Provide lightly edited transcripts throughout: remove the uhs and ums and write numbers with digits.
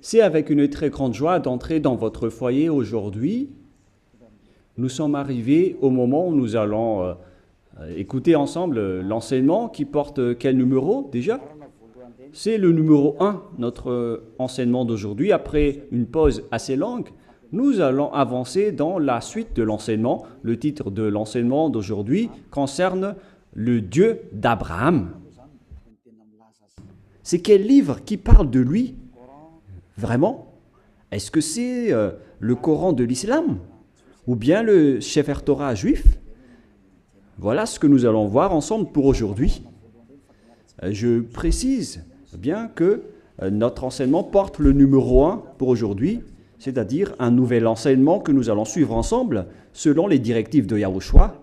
C'est avec une très grande joie d'entrer dans votre foyer aujourd'hui. Nous sommes arrivés au moment où nous allons écouter ensemble l'enseignement qui porte quel numéro déjà? C'est le numéro 1, notre enseignement d'aujourd'hui. Après une pause assez longue, nous allons avancer dans la suite de l'enseignement. Le titre de l'enseignement d'aujourd'hui concerne le Dieu d'Abraham. C'est quel livre qui parle de lui? Vraiment? Est-ce que c'est le Coran de l'islam? Ou bien le Sefer Torah juif? Voilà ce que nous allons voir ensemble pour aujourd'hui. Je précise bien que notre enseignement porte le numéro 1 pour aujourd'hui, c'est-à-dire un nouvel enseignement que nous allons suivre ensemble selon les directives de Yahushua.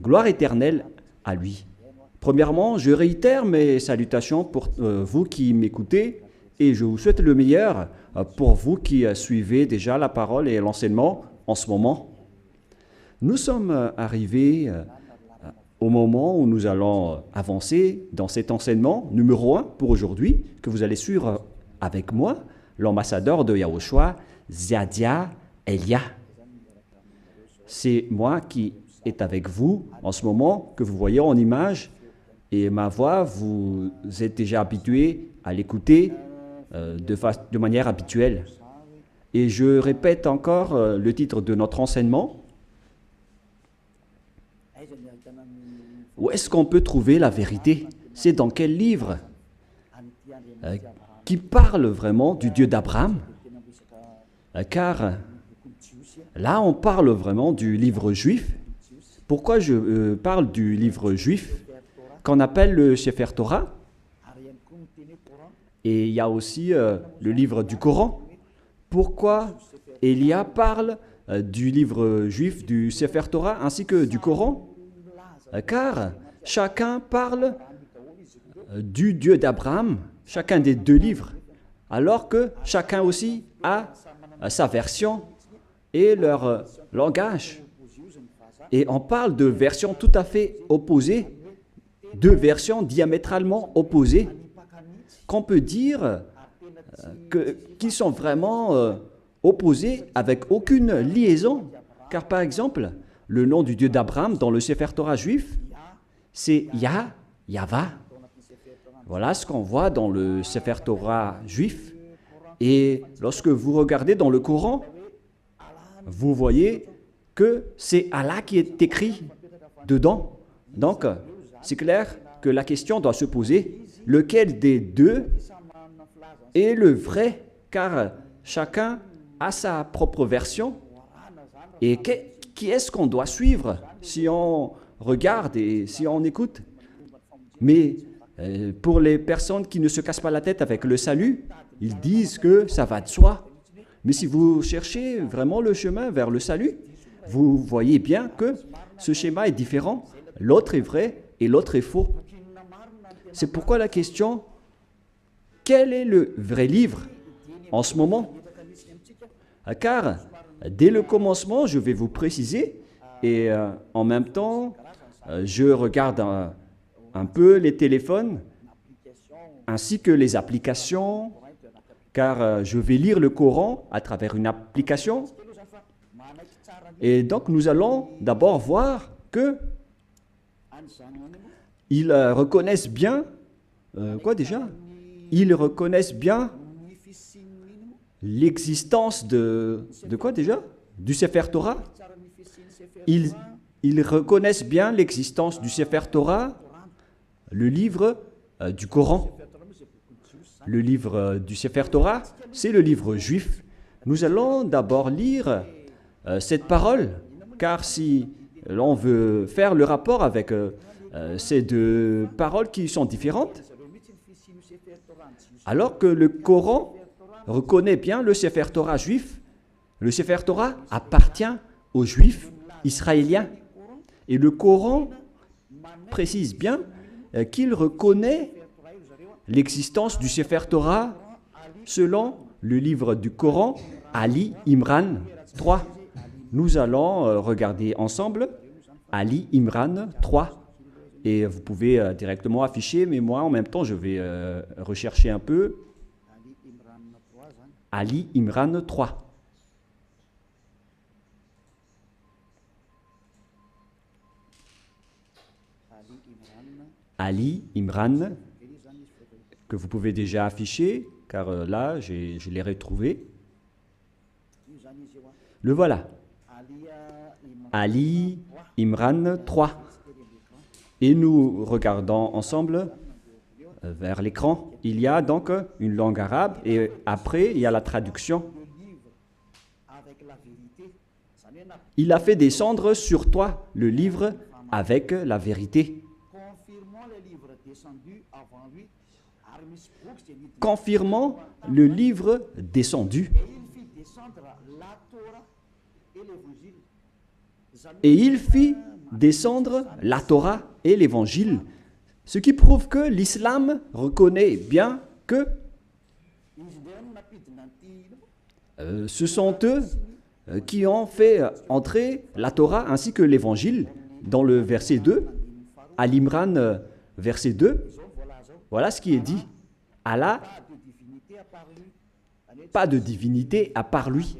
Gloire éternelle à lui. Premièrement, je réitère mes salutations pour vous qui m'écoutez et je vous souhaite le meilleur pour vous qui suivez déjà la parole et l'enseignement en ce moment. Nous sommes arrivés au moment où nous allons avancer dans cet enseignement numéro 1 pour aujourd'hui, que vous allez suivre avec moi, l'ambassadeur de Yahushua, Ziadia Elia. C'est moi qui est avec vous en ce moment, que vous voyez en image, et ma voix, vous êtes déjà habitué à l'écouter de manière habituelle. Et je répète encore le titre de notre enseignement. Où est-ce qu'on peut trouver la vérité? C'est dans quel livre qui parle vraiment du Dieu d'Abraham? Car là, on parle vraiment du livre juif. Pourquoi je parle du livre juif qu'on appelle le Sefer Torah? Et il y a aussi le livre du Coran. Pourquoi Elia parle du livre juif, du Sefer Torah, ainsi que du Coran? Car chacun parle du Dieu d'Abraham, chacun des deux livres, alors que chacun aussi a sa version et leur langage. Et on parle de versions tout à fait opposées, deux versions diamétralement opposées, qu'on peut dire qui sont vraiment opposées avec aucune liaison. Car par exemple, le nom du Dieu d'Abraham dans le Sefer Torah juif, c'est Yahva. Voilà ce qu'on voit dans le Sefer Torah juif. Et lorsque vous regardez dans le Coran, vous voyez que c'est Allah qui est écrit dedans. Donc, c'est clair que la question doit se poser, lequel des deux est le vrai? Car chacun a sa propre version. Et qui est-ce qu'on doit suivre si on regarde et si on écoute? Mais pour les personnes qui ne se cassent pas la tête avec le salut, ils disent que ça va de soi. Mais si vous cherchez vraiment le chemin vers le salut, vous voyez bien que ce schéma est différent. L'autre est vrai et l'autre est faux. C'est pourquoi la question, quel est le vrai livre en ce moment? Car dès le commencement, je vais vous préciser, et en même temps, je regarde un peu les téléphones, ainsi que les applications, car je vais lire le Coran à travers une application. Et donc, nous allons d'abord voir que ils reconnaissent bien, quoi déjà? Ils reconnaissent bien l'existence de quoi déjà? Du Sefer Torah. Ils reconnaissent bien l'existence du Sefer Torah, le livre du Coran. Le livre du Sefer Torah, c'est le livre juif. Nous allons d'abord lire cette parole, car si l'on veut faire le rapport avec ces deux paroles qui sont différentes, alors que le Coran reconnaît bien le Sefer Torah juif, le Sefer Torah appartient aux Juifs israéliens. Et le Coran précise bien qu'il reconnaît l'existence du Sefer Torah selon le livre du Coran, Ali Imran 3. Nous allons regarder ensemble Ali Imran 3. Et vous pouvez directement afficher, mais moi en même temps je vais rechercher un peu. Ali Imran 3. Ali Imran, que vous pouvez déjà afficher, car là, je l'ai retrouvé. Le voilà. Ali Imran 3. Et nous regardons ensemble vers l'écran. Il y a donc une langue arabe et après, il y a la traduction. Il a fait descendre sur toi le livre avec la vérité. Confirmant le livre descendu. Et il fit descendre la Torah et l'Évangile, ce qui prouve que l'islam reconnaît bien que ce sont eux qui ont fait entrer la Torah ainsi que l'Évangile dans le verset 2, à l'Imran verset 2. Voilà ce qui est dit. Allah, pas de divinité à part lui.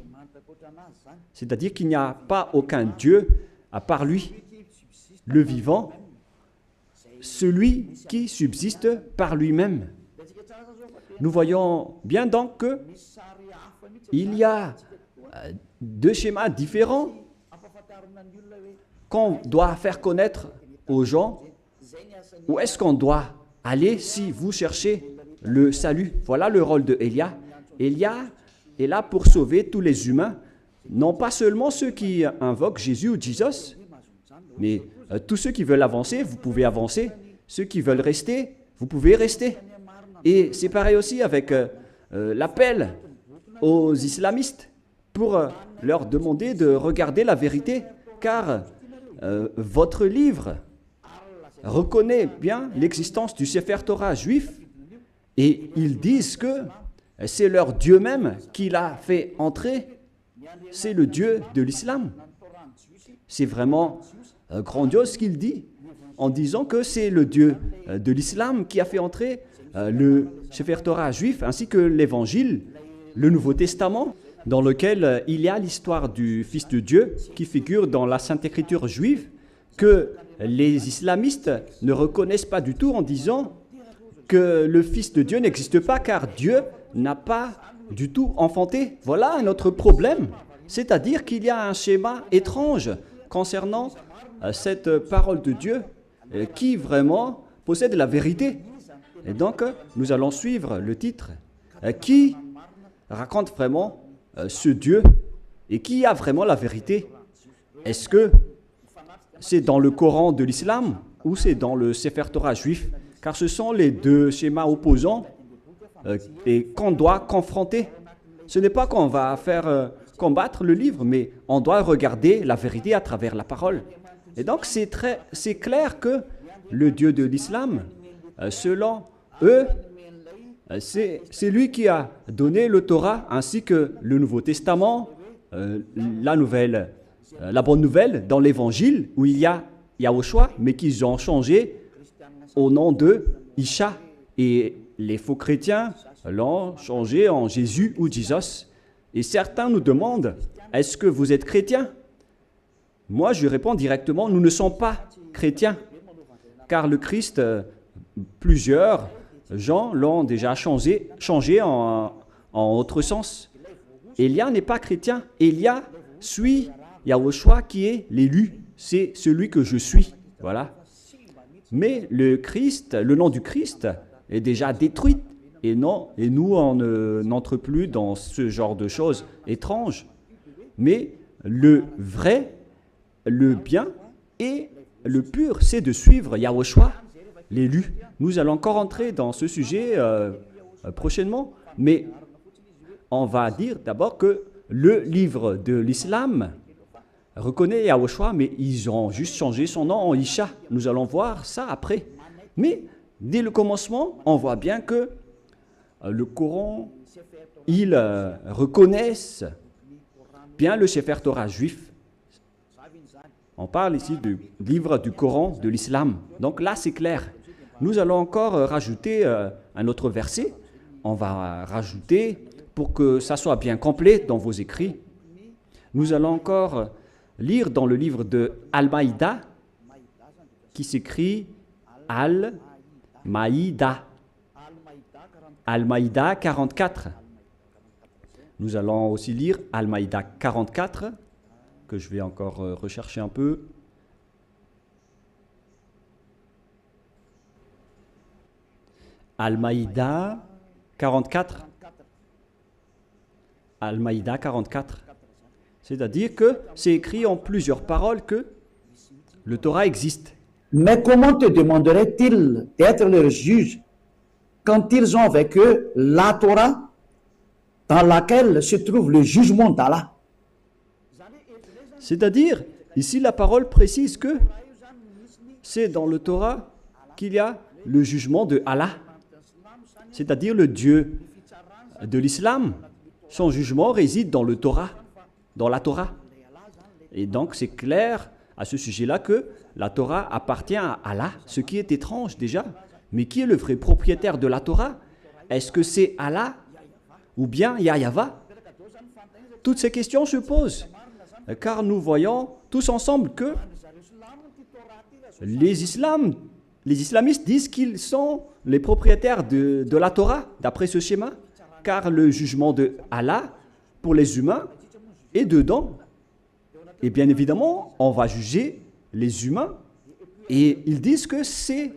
C'est-à-dire qu'il n'y a pas aucun Dieu à part lui, le vivant, celui qui subsiste par lui-même. Nous voyons bien donc qu'il y a deux schémas différents qu'on doit faire connaître aux gens. Où est-ce qu'on doit aller si vous cherchez le salut? Voilà le rôle de Élia. Élia est là pour sauver tous les humains, non pas seulement ceux qui invoquent Jésus ou Jesus, mais tous ceux qui veulent avancer, vous pouvez avancer. Ceux qui veulent rester, vous pouvez rester. Et c'est pareil aussi avec l'appel aux islamistes pour leur demander de regarder la vérité, car votre livre reconnaît bien l'existence du Sefer Torah juif et ils disent que c'est leur Dieu même qui l'a fait entrer. C'est le Dieu de l'islam. C'est vraiment grandiose ce qu'il dit en disant que c'est le Dieu de l'islam qui a fait entrer le Sefer Torah juif ainsi que l'Évangile, le Nouveau Testament, dans lequel il y a l'histoire du Fils de Dieu qui figure dans la Sainte Écriture juive, que les islamistes ne reconnaissent pas du tout en disant que le Fils de Dieu n'existe pas car Dieu n'a pas du tout enfanté. Voilà un autre problème, c'est-à-dire qu'il y a un schéma étrange concernant cette parole de Dieu qui vraiment possède la vérité. Et donc, nous allons suivre le titre qui raconte vraiment ce Dieu et qui a vraiment la vérité. Est-ce que c'est dans le Coran de l'islam ou c'est dans le Sefer Torah juif? Car ce sont les deux schémas opposants et qu'on doit confronter. Ce n'est pas qu'on va faire combattre le livre, mais on doit regarder la vérité à travers la parole. Et donc, c'est clair que le Dieu de l'islam, selon eux, c'est lui qui a donné le Torah ainsi que le Nouveau Testament, la bonne nouvelle dans l'Évangile où il y a Yahushua, mais qu'ils ont changé au nom de Isha. Et les faux chrétiens l'ont changé en Jésus ou Jesus. Et certains nous demandent, est-ce que vous êtes chrétien? Moi, je réponds directement, nous ne sommes pas chrétiens, car le Christ, plusieurs gens l'ont déjà changé en autre sens. Élia n'est pas chrétien. Élia suit Yahushua qui est l'élu. C'est celui que je suis. Voilà. Mais le Christ, le nom du Christ est déjà détruit. Et nous, on n'entre plus dans ce genre de choses étranges. Mais le vrai, le bien et le pur, c'est de suivre Yahushua, l'élu. Nous allons encore entrer dans ce sujet prochainement, mais on va dire d'abord que le livre de l'islam reconnaît Yahushua, mais ils ont juste changé son nom en Isha. Nous allons voir ça après. Mais dès le commencement, on voit bien que le Coran, ils reconnaissent bien le Sefer Torah juif. On parle ici du livre du Coran de l'islam. Donc là, c'est clair. Nous allons encore rajouter un autre verset. On va rajouter pour que ça soit bien complet dans vos écrits. Nous allons encore lire dans le livre de Al-Maïda, qui s'écrit Al-Maïda. Al-Maïda 44. Nous allons aussi lire Al-Maïda 44, que je vais encore rechercher un peu. Al-Maïda 44. Al-Maïda 44. C'est-à-dire que c'est écrit en plusieurs paroles que le Torah existe. Mais comment te demanderaient-ils d'être leurs juges quand ils ont avec eux la Torah dans laquelle se trouve le jugement d'Allah? C'est-à-dire, ici la parole précise que c'est dans le Torah qu'il y a le jugement de Allah, c'est-à-dire le Dieu de l'islam. Son jugement réside dans le Torah, dans la Torah. Et donc c'est clair à ce sujet-là que la Torah appartient à Allah, ce qui est étrange déjà. Mais qui est le vrai propriétaire de la Torah? Est-ce que c'est Allah ou bien Yahva? Toutes ces questions se posent, car nous voyons tous ensemble que les islamistes disent qu'ils sont les propriétaires de la Torah, d'après ce schéma, car le jugement de Allah pour les humains est dedans. Et bien évidemment, on va juger les humains, et ils disent que c'est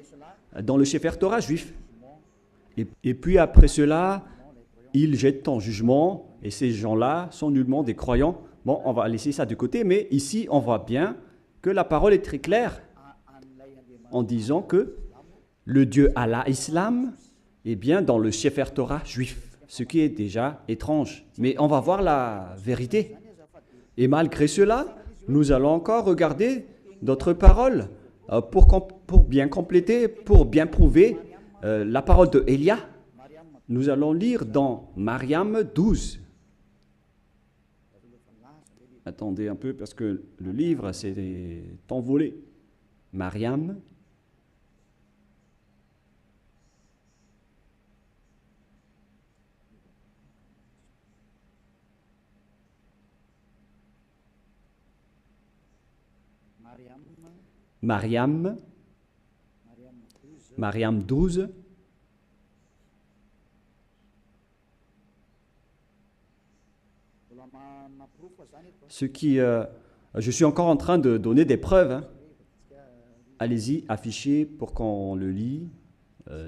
dans le Sefer Torah juif. Et puis après cela, ils jettent en jugement, et ces gens-là sont nullement des croyants. Bon, on va laisser ça de côté, mais ici, on voit bien que la parole est très claire en disant que le Dieu Allah Islam est bien dans le Sefer Torah juif, ce qui est déjà étrange. Mais on va voir la vérité. Et malgré cela, nous allons encore regarder d'autres paroles pour bien compléter, pour bien prouver la parole de Élia. Nous allons lire dans Mariam 12. Attendez un peu parce que le livre s'est envolé. Mariam. Mariam 12. Ce qui, je suis encore en train de donner des preuves. Hein. Allez-y, affichez pour qu'on le lit,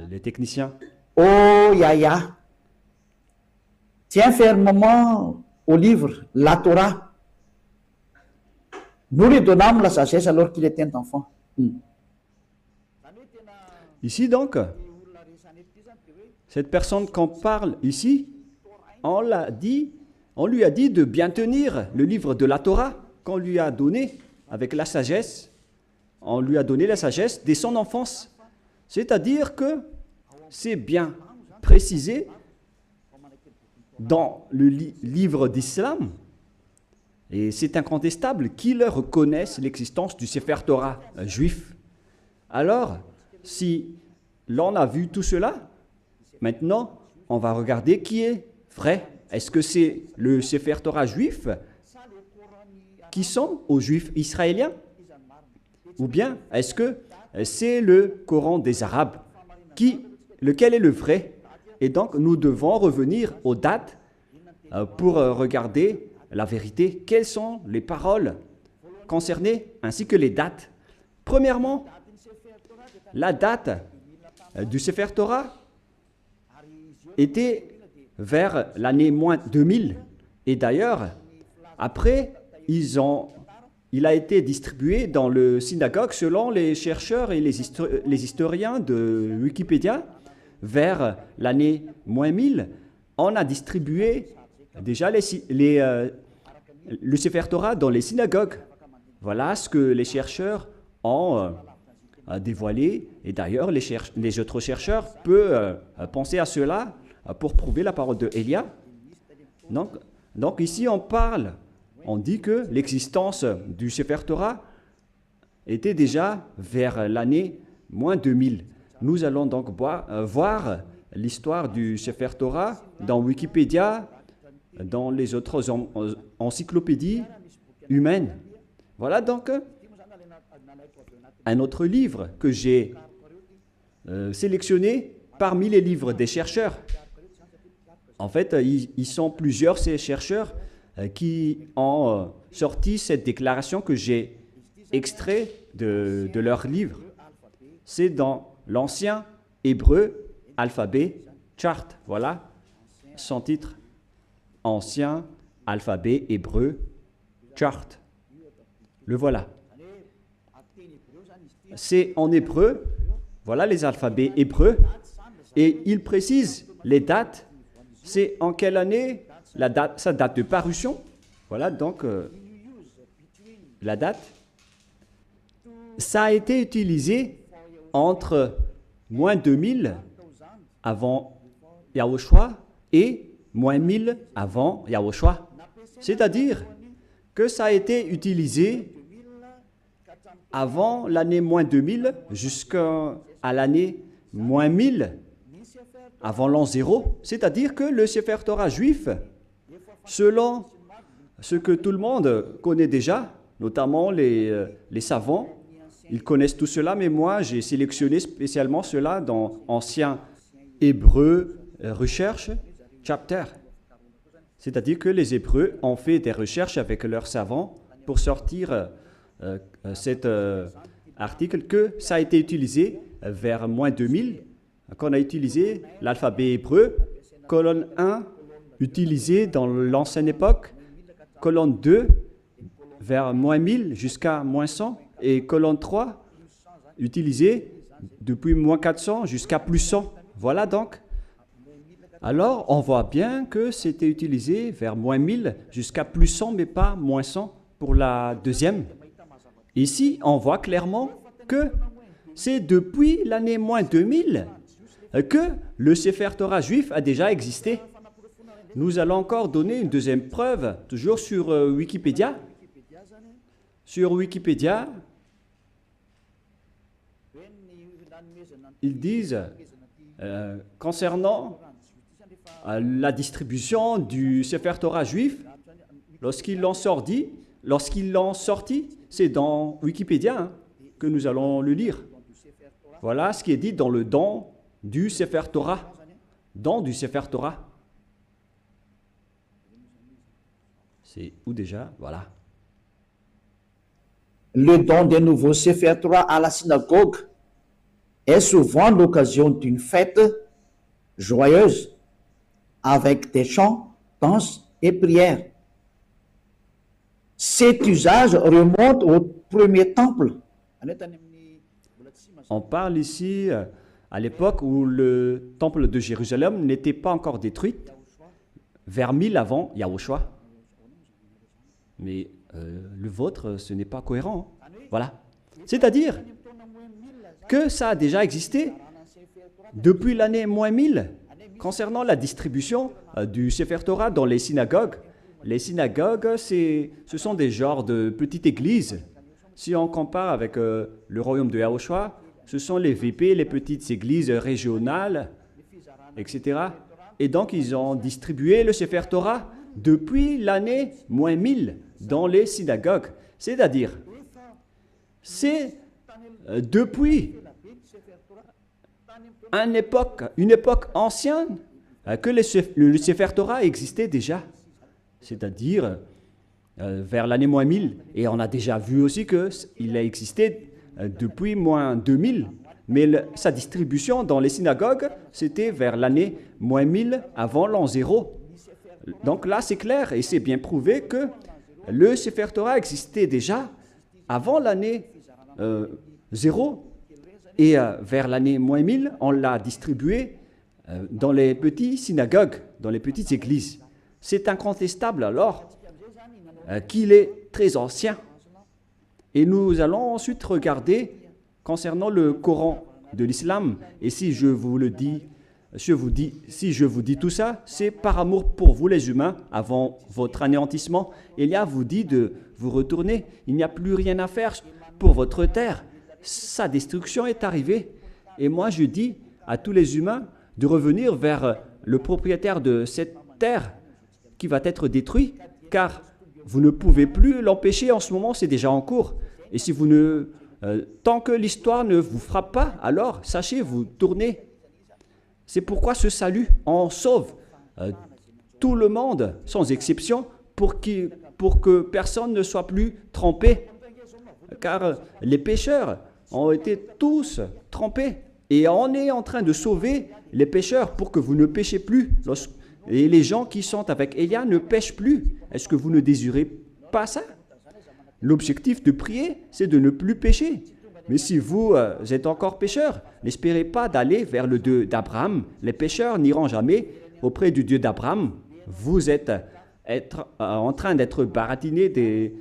les techniciens. Oh Yahya, tiens fermement au livre, la Torah. Nous lui donnâmes la sagesse alors qu'il était enfant. Ici donc, cette personne qu'on parle ici, on lui a dit de bien tenir le livre de la Torah qu'on lui a donné avec la sagesse. On lui a donné la sagesse dès son enfance. C'est-à-dire que c'est bien précisé dans le livre d'Islam, et c'est incontestable qu'ils reconnaissent l'existence du Sefer Torah juif. Alors, si l'on a vu tout cela, maintenant, on va regarder qui est vrai. Est-ce que c'est le Sefer Torah juif qui sont aux Juifs israéliens? Ou bien est-ce que c'est le Coran des Arabes? Lequel est le vrai? Et donc, nous devons revenir aux dates pour regarder la vérité. Quelles sont les paroles concernées ainsi que les dates? Premièrement, la date du Sefer Torah était vers l'année moins 2000. Et d'ailleurs, après, il a été distribué dans le synagogue selon les chercheurs et les historiens de Wikipédia. Vers l'année moins 1000, on a distribué déjà le Sefer Torah dans les synagogues. Voilà ce que les chercheurs ont dévoilé. Et d'ailleurs, les autres chercheurs peuvent penser à cela pour prouver la parole de Élia. Donc ici, on dit que l'existence du Sefer Torah était déjà vers l'année moins 2000. Nous allons donc voir l'histoire du Sefer Torah dans Wikipédia dans les autres encyclopédies humaines. Voilà donc un autre livre que j'ai sélectionné parmi les livres des chercheurs. En fait, ils sont plusieurs, ces chercheurs, qui ont sorti cette déclaration que j'ai extrait de leur livre. C'est dans l'ancien hébreu alphabet chart. Voilà son titre. Ancien alphabet hébreu chart. Le voilà. C'est en hébreu. Voilà les alphabets hébreux. Et il précise les dates. C'est en quelle année sa date de parution. Voilà donc la date. Ça a été utilisé entre moins 2000 avant Yahushua et moins 1000 avant Yahushua. C'est-à-dire que ça a été utilisé avant l'année moins 2000 jusqu'à l'année moins 1000 avant l'an 0. C'est-à-dire que le Sefer Torah juif, selon ce que tout le monde connaît déjà, notamment les savants, ils connaissent tout cela, mais moi j'ai sélectionné spécialement cela dans Ancien Hébreu Recherche Chapter. C'est-à-dire que les Hébreux ont fait des recherches avec leurs savants pour sortir cet article que ça a été utilisé vers moins 2000, qu'on a utilisé l'alphabet hébreu, colonne 1 utilisé dans l'ancienne époque, colonne 2 vers moins 1000 jusqu'à moins 100, et colonne 3 utilisée depuis moins 400 jusqu'à plus 100. Voilà donc. Alors, on voit bien que c'était utilisé vers moins 1000 jusqu'à plus 100, mais pas moins 100 pour la deuxième. Ici, on voit clairement que c'est depuis l'année moins 2000 que le Sefer Torah juif a déjà existé. Nous allons encore donner une deuxième preuve, toujours sur Wikipédia. Sur Wikipédia, ils disent, concernant la distribution du Sefer Torah juif, lorsqu'ils l'ont sorti, c'est dans Wikipédia que nous allons le lire. Voilà ce qui est dit dans le don du Sefer Torah. Don du Sefer Torah. C'est où déjà? Voilà. Le don des nouveaux Sefer Torah à la synagogue est souvent l'occasion d'une fête joyeuse avec des chants, danses et prières. Cet usage remonte au premier temple. On parle ici à l'époque où le temple de Jérusalem n'était pas encore détruit, vers 1000 avant Yahushua. Mais le vôtre, ce n'est pas cohérent. Voilà. C'est-à-dire que ça a déjà existé depuis l'année moins 1000 concernant la distribution du Sefer Torah dans les synagogues. Les synagogues, ce sont des genres de petites églises. Si on compare avec le royaume de Yahushua, ce sont les VP, les petites églises régionales, etc. Et donc, ils ont distribué le Sefer Torah depuis l'année moins 1000 dans les synagogues. C'est-à-dire, c'est depuis une époque ancienne que le Sefer Torah existait déjà. C'est-à-dire vers l'année moins 1000. Et on a déjà vu aussi qu'il a existé depuis moins 2000. Mais sa distribution dans les synagogues, c'était vers l'année moins 1000 avant l'an 0. Donc là, c'est clair et c'est bien prouvé que le Sefer Torah existait déjà avant l'année 0. Et vers l'année moins 1000, on l'a distribué dans les petites synagogues, dans les petites églises. C'est incontestable alors qu'il est très ancien. Et nous allons ensuite regarder concernant le Coran de l'islam. Et si je vous dis tout ça, c'est par amour pour vous les humains, avant votre anéantissement. Elia vous dit de vous retourner. Il n'y a plus rien à faire pour votre terre. Sa destruction est arrivée. Et moi je dis à tous les humains de revenir vers le propriétaire de cette terre qui va être détruit, car vous ne pouvez plus l'empêcher en ce moment, c'est déjà en cours. Et si vous ne, tant que l'histoire ne vous frappe pas, alors sachez, vous tournez. C'est pourquoi ce salut en sauve tout le monde, sans exception, pour que personne ne soit plus trempé. Car les pécheurs ont été tous trempés. Et on est en train de sauver les pécheurs pour que vous ne péchez plus. Et les gens qui sont avec Élia ne pêchent plus. Est-ce que vous ne désirez pas ça? L'objectif de prier, c'est de ne plus pécher. Mais si vous êtes encore pécheur, n'espérez pas d'aller vers le Dieu d'Abraham. Les pécheurs n'iront jamais auprès du Dieu d'Abraham. Vous êtes en train d'être baratiné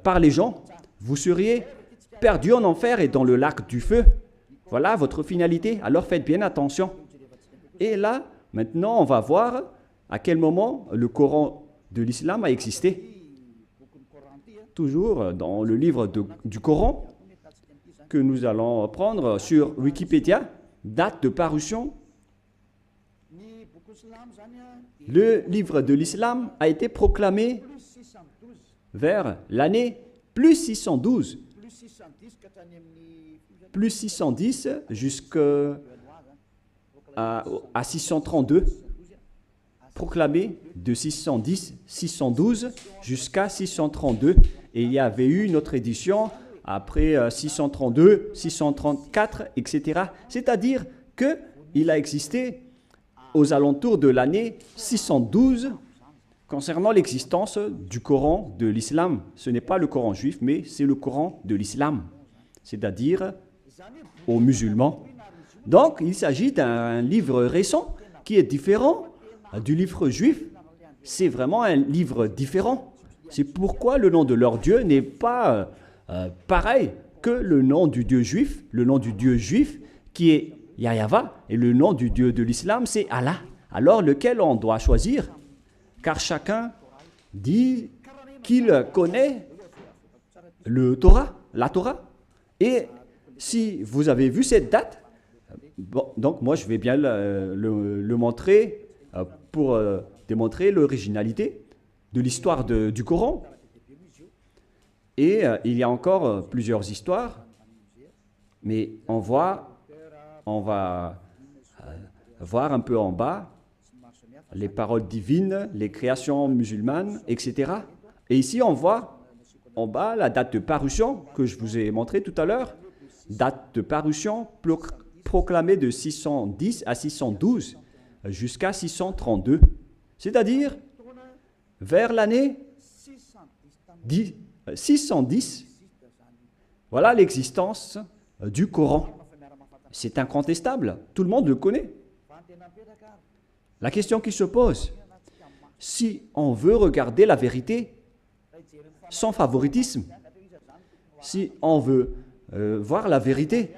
par les gens. Vous seriez perdu en enfer et dans le lac du feu. Voilà votre finalité. Alors faites bien attention. Et là, maintenant, on va voir à quel moment le Coran de l'islam a existé. Toujours dans le livre du Coran que nous allons prendre sur Wikipédia, date de parution. Le livre de l'islam a été proclamé vers l'année plus 612. Plus 610 jusqu'à 632. Proclamé de 612 jusqu'à 632. Et il y avait eu une autre édition après 632, 634, etc. C'est-à-dire qu'il a existé aux alentours de l'année 612 concernant l'existence du Coran de l'islam. Ce n'est pas le Coran juif, mais c'est le Coran de l'islam, c'est-à-dire aux musulmans. Donc, il s'agit d'un livre récent qui est différent du livre juif. C'est vraiment un livre différent. C'est pourquoi le nom de leur Dieu n'est pas pareil que le nom du Dieu juif. Le nom du Dieu juif qui est Yahweh et le nom du Dieu de l'islam, c'est Allah. Alors, lequel on doit choisir? Car chacun dit qu'il connaît la Torah. Et si vous avez vu cette date, bon, donc moi je vais bien le montrer pour démontrer l'originalité de l'histoire du Coran. Et il y a encore plusieurs histoires, mais on va voir un peu en bas les paroles divines, les créations musulmanes, etc. Et ici, on voit en bas la date de parution que je vous ai montré tout à l'heure. Date de parution proclamée de 610 à 612 jusqu'à 632. C'est-à-dire vers l'année 610. Voilà l'existence du Coran. C'est incontestable. Tout le monde le connaît. La question qui se pose, si on veut regarder la vérité sans favoritisme, si on veut voir la vérité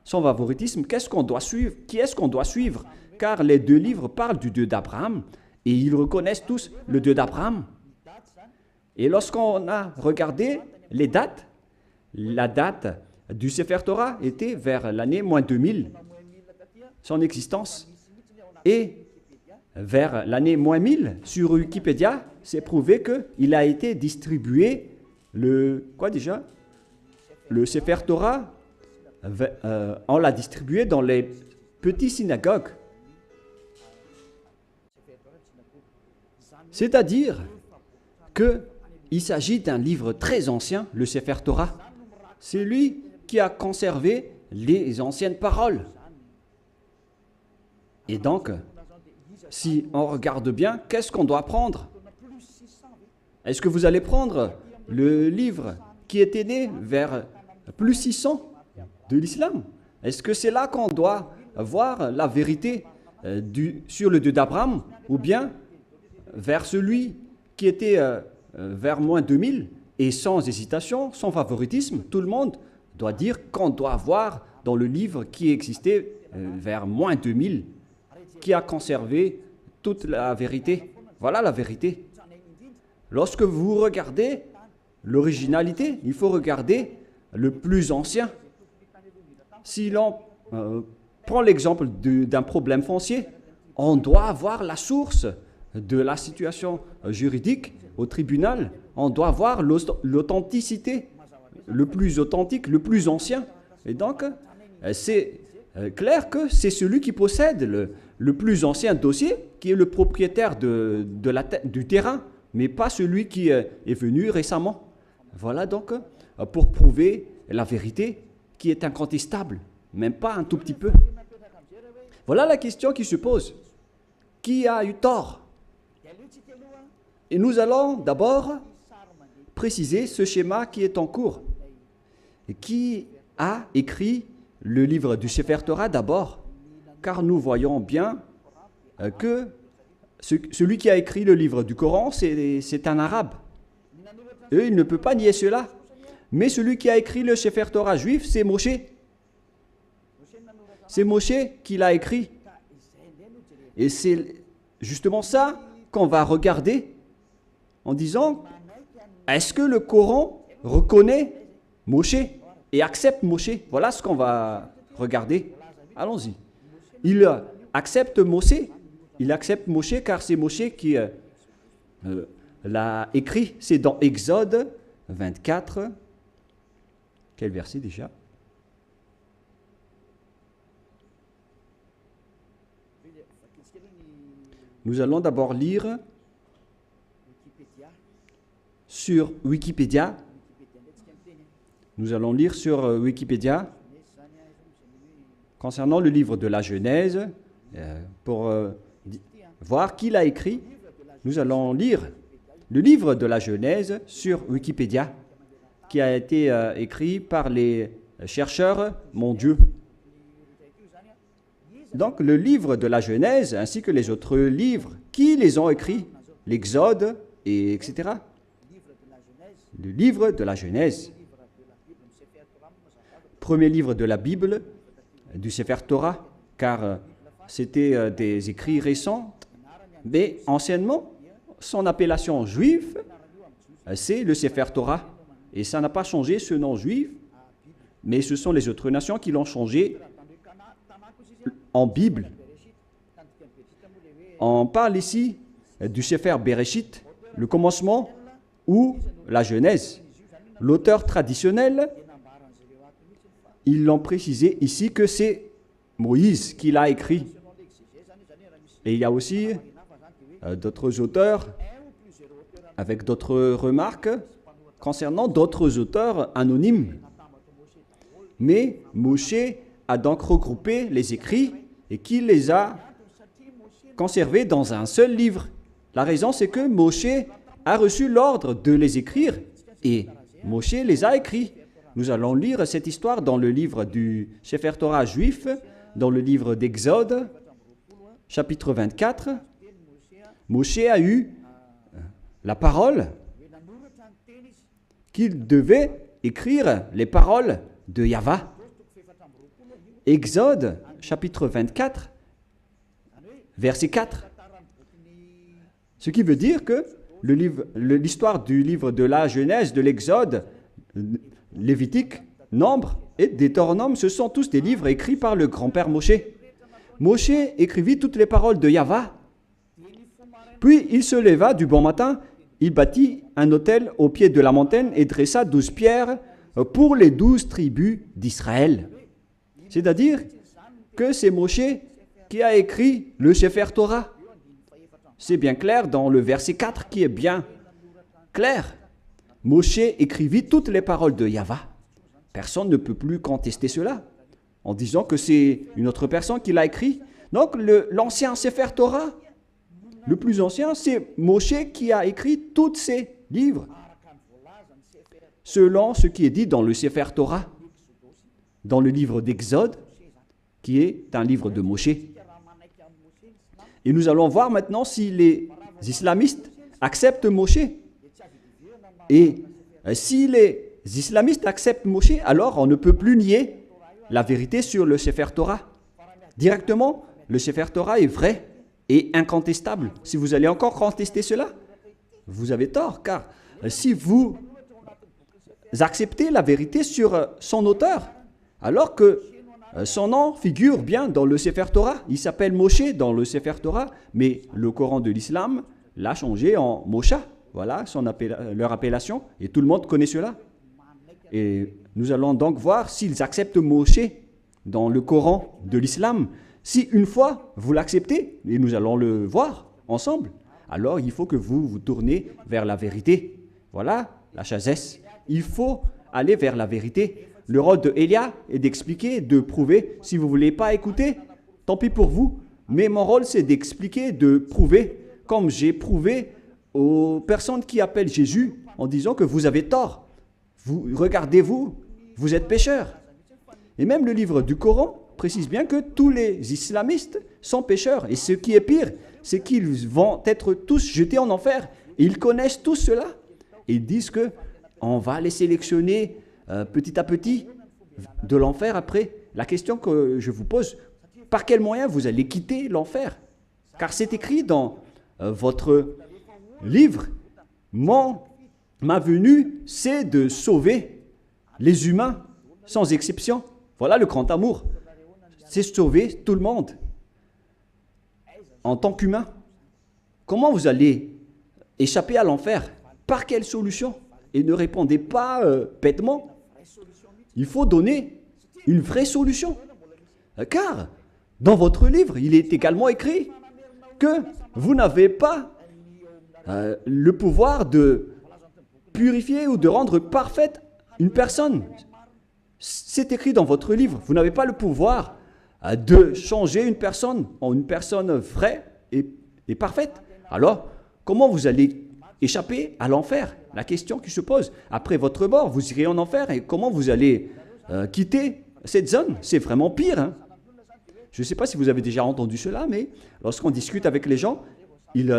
sans favoritisme, qu'est-ce qu'on doit suivre? Qui est-ce qu'on doit suivre? Car les deux livres parlent du Dieu d'Abraham et ils reconnaissent tous le Dieu d'Abraham. Et lorsqu'on a regardé les dates, la date du Sefer Torah était vers l'année moins 2000, son existence. Et vers l'année moins 1000, sur Wikipédia, c'est prouvé qu'il a été distribué le Sefer Torah, on l'a distribué dans les petites synagogues. C'est-à-dire qu'il s'agit d'un livre très ancien, le Sefer Torah. C'est lui qui a conservé les anciennes paroles. Et donc, si on regarde bien, qu'est-ce qu'on doit prendre? Est-ce que vous allez prendre le livre qui était né vers plus 600 de l'islam? Est-ce que c'est là qu'on doit voir la vérité sur le Dieu d'Abraham, ou bien vers celui qui était vers moins 2000? Et sans hésitation, sans favoritisme, tout le monde doit dire qu'on doit voir dans le livre qui existait vers moins 2000, qui a conservé toute la vérité. Voilà la vérité. Lorsque vous regardez l'originalité, il faut regarder le plus ancien. Si l'on prend l'exemple d'un problème foncier, on doit avoir la source de la situation juridique au tribunal, on doit voir l'authenticité, le plus authentique, le plus ancien. Et donc, c'est clair que c'est celui qui possède le plus ancien dossier qui est le propriétaire du terrain, mais pas celui qui est venu récemment. Voilà donc pour prouver la vérité qui est incontestable, même pas un tout petit peu. Voilà la question qui se pose. Qui a eu tort? Et nous allons d'abord préciser ce schéma qui est en cours. Et qui a écrit le livre du Sefer Torah d'abord? Car nous voyons bien que celui qui a écrit le livre du Coran, c'est un arabe. Et il ne peut pas nier cela. Mais celui qui a écrit le Sefer Torah juif, c'est Moshe. C'est Moshe qui l'a écrit. Et c'est justement ça qu'on va regarder en disant, est-ce que le Coran reconnaît Moshe et accepte Moshe? Voilà ce qu'on va regarder. Allons-y. Il accepte Moshe. Il accepte Moshe car c'est Moshe qui l'a écrit. C'est dans Exode 24. Quel verset déjà? Nous allons d'abord lire sur Wikipédia. Nous allons lire sur Wikipédia concernant le livre de la Genèse pour voir qui l'a écrit. Nous allons lire le livre de la Genèse sur Wikipédia qui a été écrit par les chercheurs mondiaux. Donc, le livre de la Genèse, ainsi que les autres livres, qui les ont écrits? L'Exode, et etc. Le livre de la Genèse. Premier livre de la Bible, du Sefer Torah, car c'était des écrits récents, mais anciennement, son appellation juive, c'est le Sefer Torah. Et ça n'a pas changé ce nom juif, mais ce sont les autres nations qui l'ont changé en Bible. On parle ici du Sefer Bereshit, le commencement ou la Genèse. L'auteur traditionnel, ils l'ont précisé ici que c'est Moïse qui l'a écrit. Et il y a aussi d'autres auteurs avec d'autres remarques concernant d'autres auteurs anonymes. Mais Moshe a donc regroupé les écrits et qui les a conservés dans un seul livre. La raison, c'est que Moshe a reçu l'ordre de les écrire et Moshe les a écrits. Nous allons lire cette histoire dans le livre du Sefer Torah juif, dans le livre d'Exode, chapitre 24. Moshe a eu la parole qu'il devait écrire les paroles de Yahvé. Exode, chapitre 24, verset 4. Ce qui veut dire que l'histoire du livre de la Genèse, de l'Exode, Lévitique, Nombre et Deutéronome, ce sont tous des livres écrits par le grand-père Moshe. Moshe écrivit toutes les paroles de Yahvé. Puis il se leva du bon matin, il bâtit un autel au pied de la montagne et dressa 12 pierres pour les 12 tribus d'Israël. C'est-à-dire que c'est Moshe qui a écrit le Sefer Torah. C'est bien clair dans le verset 4 qui est bien clair. Moshe écrivit toutes les paroles de Yahvé. Personne ne peut plus contester cela en disant que c'est une autre personne qui l'a écrit. Donc l'ancien Sefer Torah, le plus ancien, c'est Moshe qui a écrit tous ces livres selon ce qui est dit dans le Sefer Torah, dans le livre d'Exode, qui est un livre de Moshe. Et nous allons voir maintenant si les islamistes acceptent Moshe. Et si les islamistes acceptent Moshe, alors on ne peut plus nier la vérité sur le Sefer Torah. Directement, le Sefer Torah est vrai et incontestable. Si vous allez encore contester cela, vous avez tort, car si vous acceptez la vérité sur son auteur, alors que Son nom figure bien dans le Sefer Torah. Il s'appelle Moshe dans le Sefer Torah, mais le Coran de l'islam l'a changé en Mosha. Voilà leur appellation, et tout le monde connaît cela. Et nous allons donc voir s'ils acceptent Moshe dans le Coran de l'islam. Si une fois vous l'acceptez, et nous allons le voir ensemble, alors il faut que vous vous tournez vers la vérité. Voilà la sagesse. Il faut aller vers la vérité. Le rôle de Elia est d'expliquer, de prouver. Si vous ne voulez pas écouter, tant pis pour vous. Mais mon rôle, c'est d'expliquer, de prouver, comme j'ai prouvé aux personnes qui appellent Jésus en disant que vous avez tort. Regardez-vous, vous êtes pécheurs. Et même le livre du Coran précise bien que tous les islamistes sont pécheurs. Et ce qui est pire, c'est qu'ils vont être tous jetés en enfer. Et ils connaissent tout cela. Et ils disent qu'on va les sélectionner petit à petit de l'enfer après. La question que je vous pose, par quel moyen vous allez quitter l'enfer? Car c'est écrit dans votre livre, ma venue, c'est de sauver les humains sans exception. Voilà le grand amour. C'est sauver tout le monde en tant qu'humain. Comment vous allez échapper à l'enfer? Par quelle solution? Et ne répondez pas bêtement. Il faut donner une vraie solution. Car dans votre livre, il est également écrit que vous n'avez pas le pouvoir de purifier ou de rendre parfaite une personne. C'est écrit dans votre livre. Vous n'avez pas le pouvoir de changer une personne en une personne vraie et parfaite. Alors, comment vous allez échapper à l'enfer? La question qui se pose. Après votre mort, vous irez en enfer et comment vous allez quitter cette zone? C'est vraiment pire. Hein? Je ne sais pas si vous avez déjà entendu cela, mais lorsqu'on discute avec les gens, ils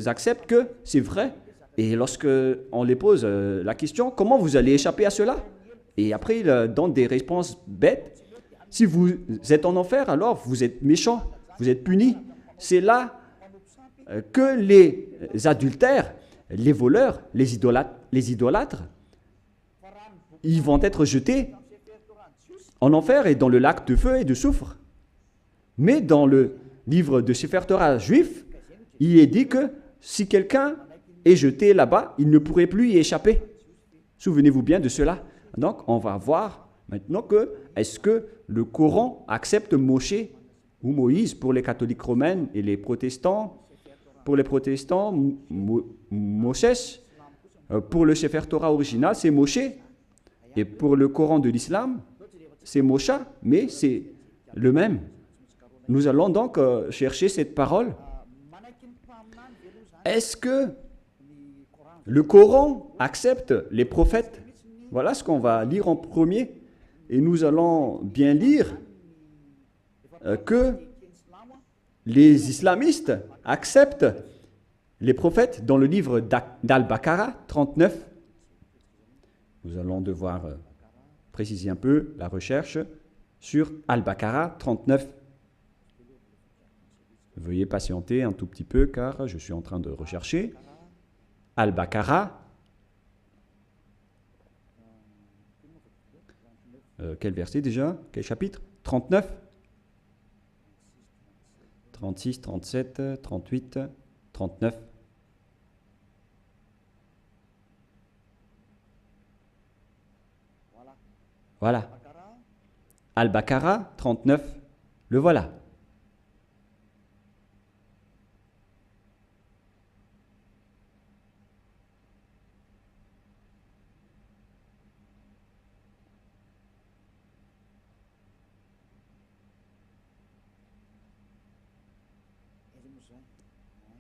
acceptent que c'est vrai. Et lorsqu'on les pose la question, comment vous allez échapper à cela? Et après, ils donnent des réponses bêtes. Si vous êtes en enfer, alors vous êtes méchant, vous êtes puni. C'est là que les adultères, les voleurs, les idolâtres, ils vont être jetés en enfer et dans le lac de feu et de soufre. Mais dans le livre de Sefer Torah juif, il est dit que si quelqu'un est jeté là-bas, il ne pourrait plus y échapper. Souvenez-vous bien de cela. Donc, on va voir maintenant que est-ce que le Coran accepte Moshe ou Moïse pour les catholiques romains et les protestants. Pour les protestants, Moshe. Pour le Sefer Torah original, c'est Moshe. Et pour le Coran de l'islam, c'est Mosha, mais c'est le même. Nous allons donc chercher cette parole. Est-ce que le Coran accepte les prophètes? Voilà ce qu'on va lire en premier. Et nous allons bien lire que les islamistes acceptent les prophètes dans le livre d'Al-Baqarah 39. Nous allons devoir préciser un peu la recherche sur Al-Baqarah 39. Veuillez patienter un tout petit peu car je suis en train de rechercher. Al-Baqarah. Quel verset déjà? Quel chapitre? 39, 36, 37, 38, 39. Voilà. Al-Baqarah 39, le voilà.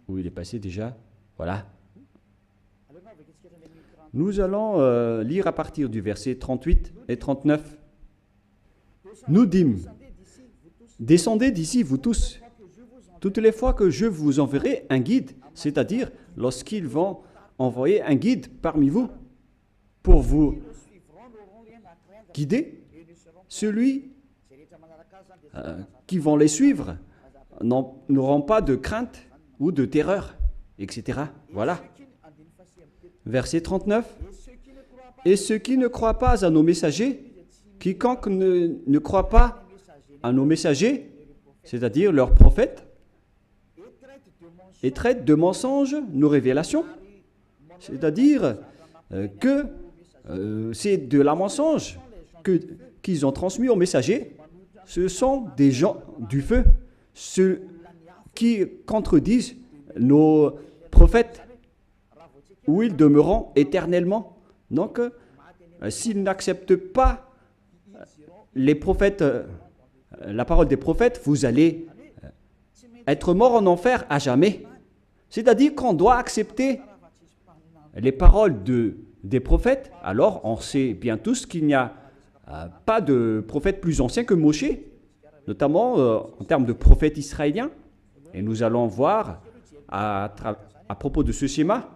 Où il est passé déjà? Voilà. Nous allons lire à partir du verset 38 et 39. Nous dîmes, descendez d'ici, vous tous, toutes les fois que je vous enverrai un guide, c'est-à-dire lorsqu'ils vont envoyer un guide parmi vous pour vous guider, celui qui vont les suivre n'auront pas de crainte ou de terreur, etc. Voilà. Verset 39. Et ceux qui ne croient pas à nos messagers, quiconque ne croit pas à nos messagers, c'est-à-dire leurs prophètes, et traite de mensonges nos révélations. C'est-à-dire que c'est de la mensonge qu'ils ont transmis aux messagers. Ce sont des gens du feu, ceux qui contredisent nos prophètes, où ils demeureront éternellement. Donc, s'ils n'acceptent pas les prophètes, la parole des prophètes, vous allez être mort en enfer à jamais. C'est-à-dire qu'on doit accepter les paroles des prophètes. Alors, on sait bien tous qu'il n'y a pas de prophète plus ancien que Moshe, notamment en termes de prophète israélien. Et nous allons voir à propos de ce schéma.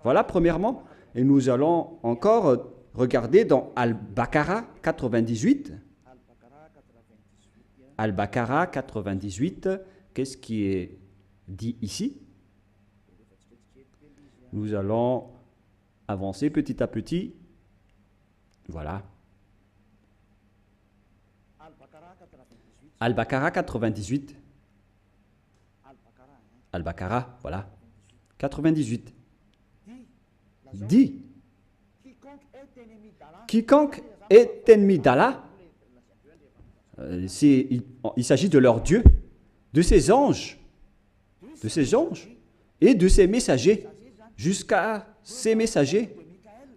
Voilà, premièrement. Et nous allons encore regarder dans Al-Baqarah 98. Al-Baqarah 98, qu'est-ce qui est dit ici? Nous allons avancer petit à petit. Voilà. Al-Baqarah 98. Al-Baqarah, voilà. 98. Dit, quiconque est ennemi d'Allah, il s'agit de leur Dieu, de ses anges et de ses messagers, jusqu'à ses messagers,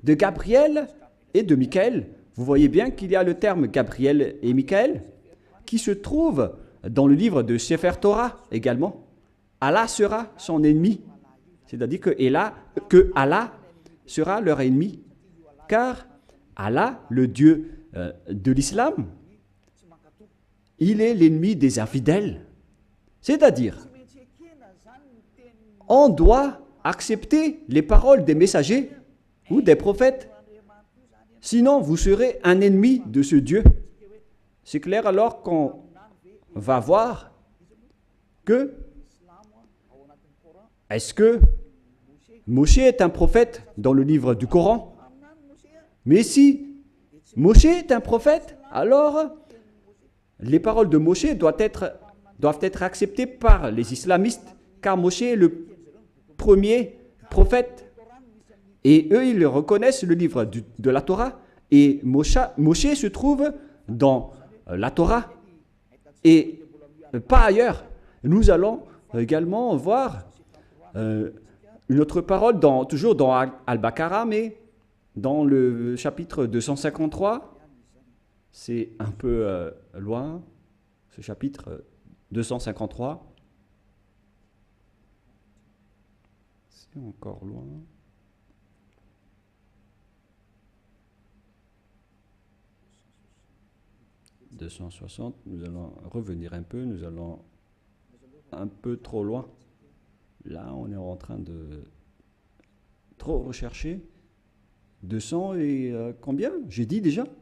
de Gabriel et de Michaël. Vous voyez bien qu'il y a le terme Gabriel et Michaël qui se trouve dans le livre de Sefer Torah également. Allah sera son ennemi, c'est-à-dire que Allah sera leur ennemi, car Allah, le Dieu de l'islam, il est l'ennemi des infidèles. C'est-à-dire, on doit accepter les paroles des messagers ou des prophètes, sinon vous serez un ennemi de ce Dieu. C'est clair alors qu'on va voir que est-ce que Moshe est un prophète dans le livre du Coran? Mais si Moshe est un prophète, alors les paroles de Moshe doivent être acceptées par les islamistes, car Moshe est le premier prophète. Et eux, ils reconnaissent le livre de la Torah. Et Moshe se trouve dans la Torah et pas ailleurs. Nous allons également voir une autre parole, toujours dans Al-Baqarah, mais dans le chapitre 253. C'est un peu loin, ce chapitre 253. C'est encore loin. « 260, nous allons revenir un peu, nous allons un peu trop loin. Là, on est en train de trop rechercher. 200 et combien? J'ai dit déjà? «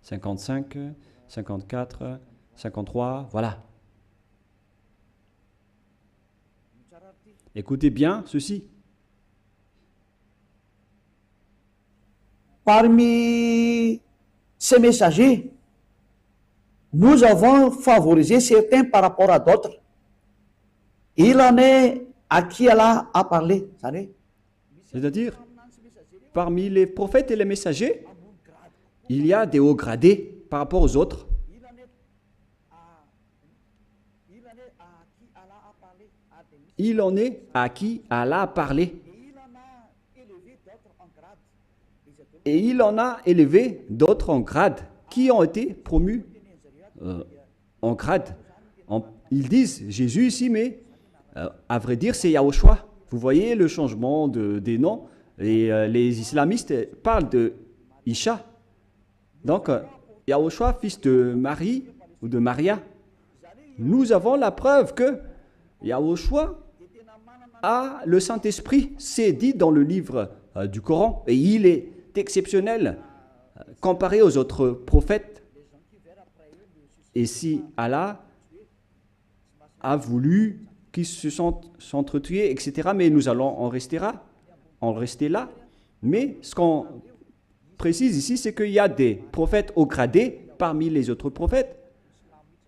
55, 54, 53, voilà. Écoutez bien ceci. Parmi ces messagers, nous avons favorisé certains par rapport à d'autres. Il en est à qui Allah a parlé. C'est-à-dire, parmi les prophètes et les messagers, il y a des hauts gradés par rapport aux autres. Il en est à qui Allah a parlé. Et il en a élevé d'autres en grade, qui ont été promus en grade. Ils disent Jésus ici, mais à vrai dire, c'est Yahushua. Vous voyez le changement des noms. Et les islamistes parlent de Isha. Donc, Yahushua, fils de Marie ou de Maria. Nous avons la preuve que Yahushua a le Saint-Esprit. C'est dit dans le livre du Coran. Et il est exceptionnel comparé aux autres prophètes. Et si Allah a voulu qui se sont s'entretués, etc. Mais nous allons en rester là. Mais ce qu'on précise ici, c'est qu'il y a des prophètes haut gradés parmi les autres prophètes,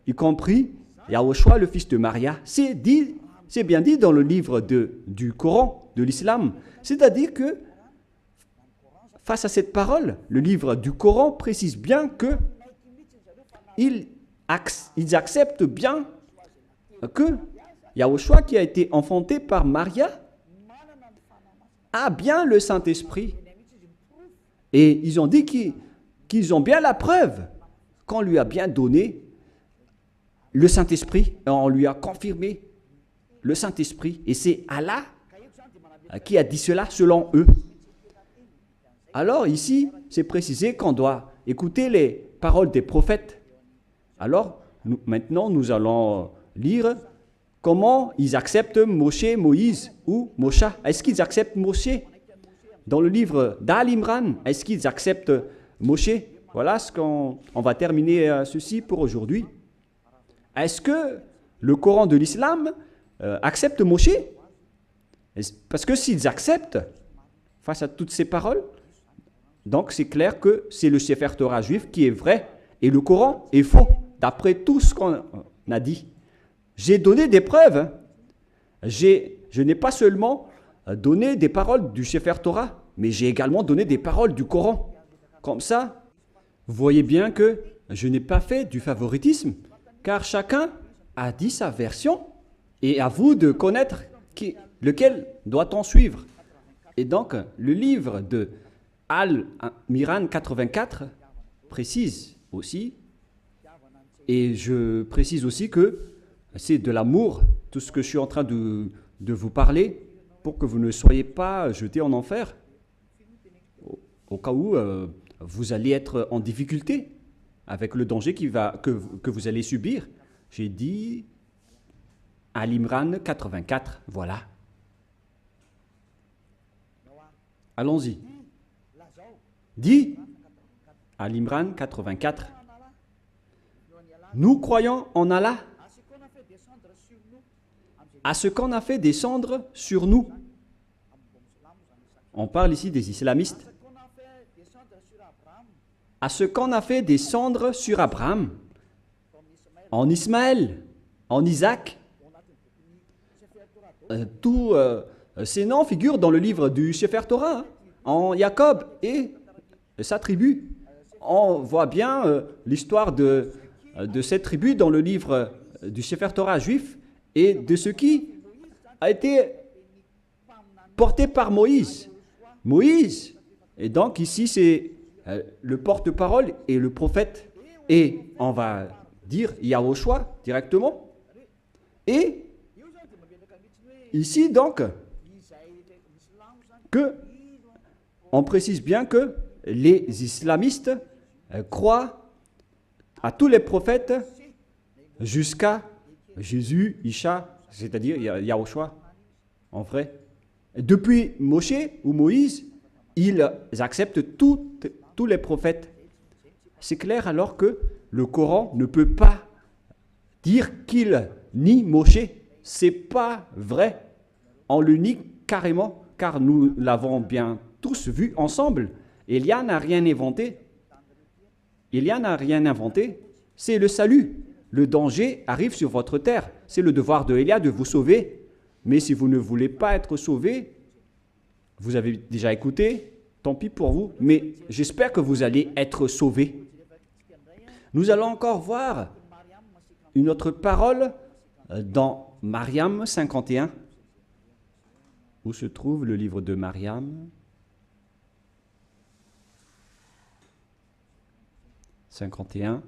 y compris Yahushua, le fils de Maria. C'est bien dit dans le livre du Coran, de l'islam. C'est-à-dire que, face à cette parole, le livre du Coran précise bien que ils acceptent bien que Yahushua, qui a été enfanté par Maria, a bien le Saint-Esprit. Et ils ont dit qu'ils ont bien la preuve qu'on lui a bien donné le Saint-Esprit. On lui a confirmé le Saint-Esprit. Et c'est Allah qui a dit cela selon eux. Alors ici, c'est précisé qu'on doit écouter les paroles des prophètes. Alors, maintenant, nous allons lire comment ils acceptent Moshe, Moïse ou Mosha. Est-ce qu'ils acceptent Moshe? Dans le livre d'Al-Imran, est-ce qu'ils acceptent Moshe? Voilà ce qu'on va terminer ceci pour aujourd'hui. Est-ce que le Coran de l'islam accepte Moshe? Parce que s'ils acceptent, face à toutes ces paroles, donc c'est clair que c'est le Sefer Torah juif qui est vrai et le Coran est faux, d'après tout ce qu'on a dit. J'ai donné des preuves. Je n'ai pas seulement donné des paroles du Sefer Torah, mais j'ai également donné des paroles du Coran. Comme ça, vous voyez bien que je n'ai pas fait du favoritisme, car chacun a dit sa version, et à vous de connaître lequel doit-on suivre. Et donc, le livre de Al-Miran 84 précise aussi, et je précise aussi que c'est de l'amour, tout ce que je suis en train de vous parler, pour que vous ne soyez pas jetés en enfer, au cas où vous allez être en difficulté avec le danger que vous allez subir. J'ai dit Al-Imran 84, voilà. Allons-y. Dit Al-Imran 84. Nous croyons en Allah, à ce qu'on a fait descendre sur nous. On parle ici des islamistes. À ce qu'on a fait descendre sur Abraham, en Ismaël, en Isaac. Tous ces noms figurent dans le livre du Sefer Torah, hein, en Jacob et sa tribu. On voit bien l'histoire de cette tribu dans le livre du Sefer Torah juif et de ce qui a été porté par Moïse. Moïse, et donc ici c'est le porte-parole et le prophète, et on va dire Yahushua directement. Et ici donc, on précise bien que les islamistes croient à tous les prophètes jusqu'à Jésus, Isha, c'est-à-dire Yahushua, en vrai. Depuis Moshe ou Moïse, ils acceptent tous les prophètes. C'est clair alors que le Coran ne peut pas dire qu'il nie Moshe. C'est pas vrai. On le nie carrément, car nous l'avons bien tous vu ensemble. Élia n'a rien inventé. Élia n'a rien inventé. C'est le salut. Le danger arrive sur votre terre. C'est le devoir de Élia de vous sauver. Mais si vous ne voulez pas être sauvé, vous avez déjà écouté, tant pis pour vous. Mais j'espère que vous allez être sauvés. Nous allons encore voir une autre parole dans Mariam 51. Où se trouve le livre de Mariam 51.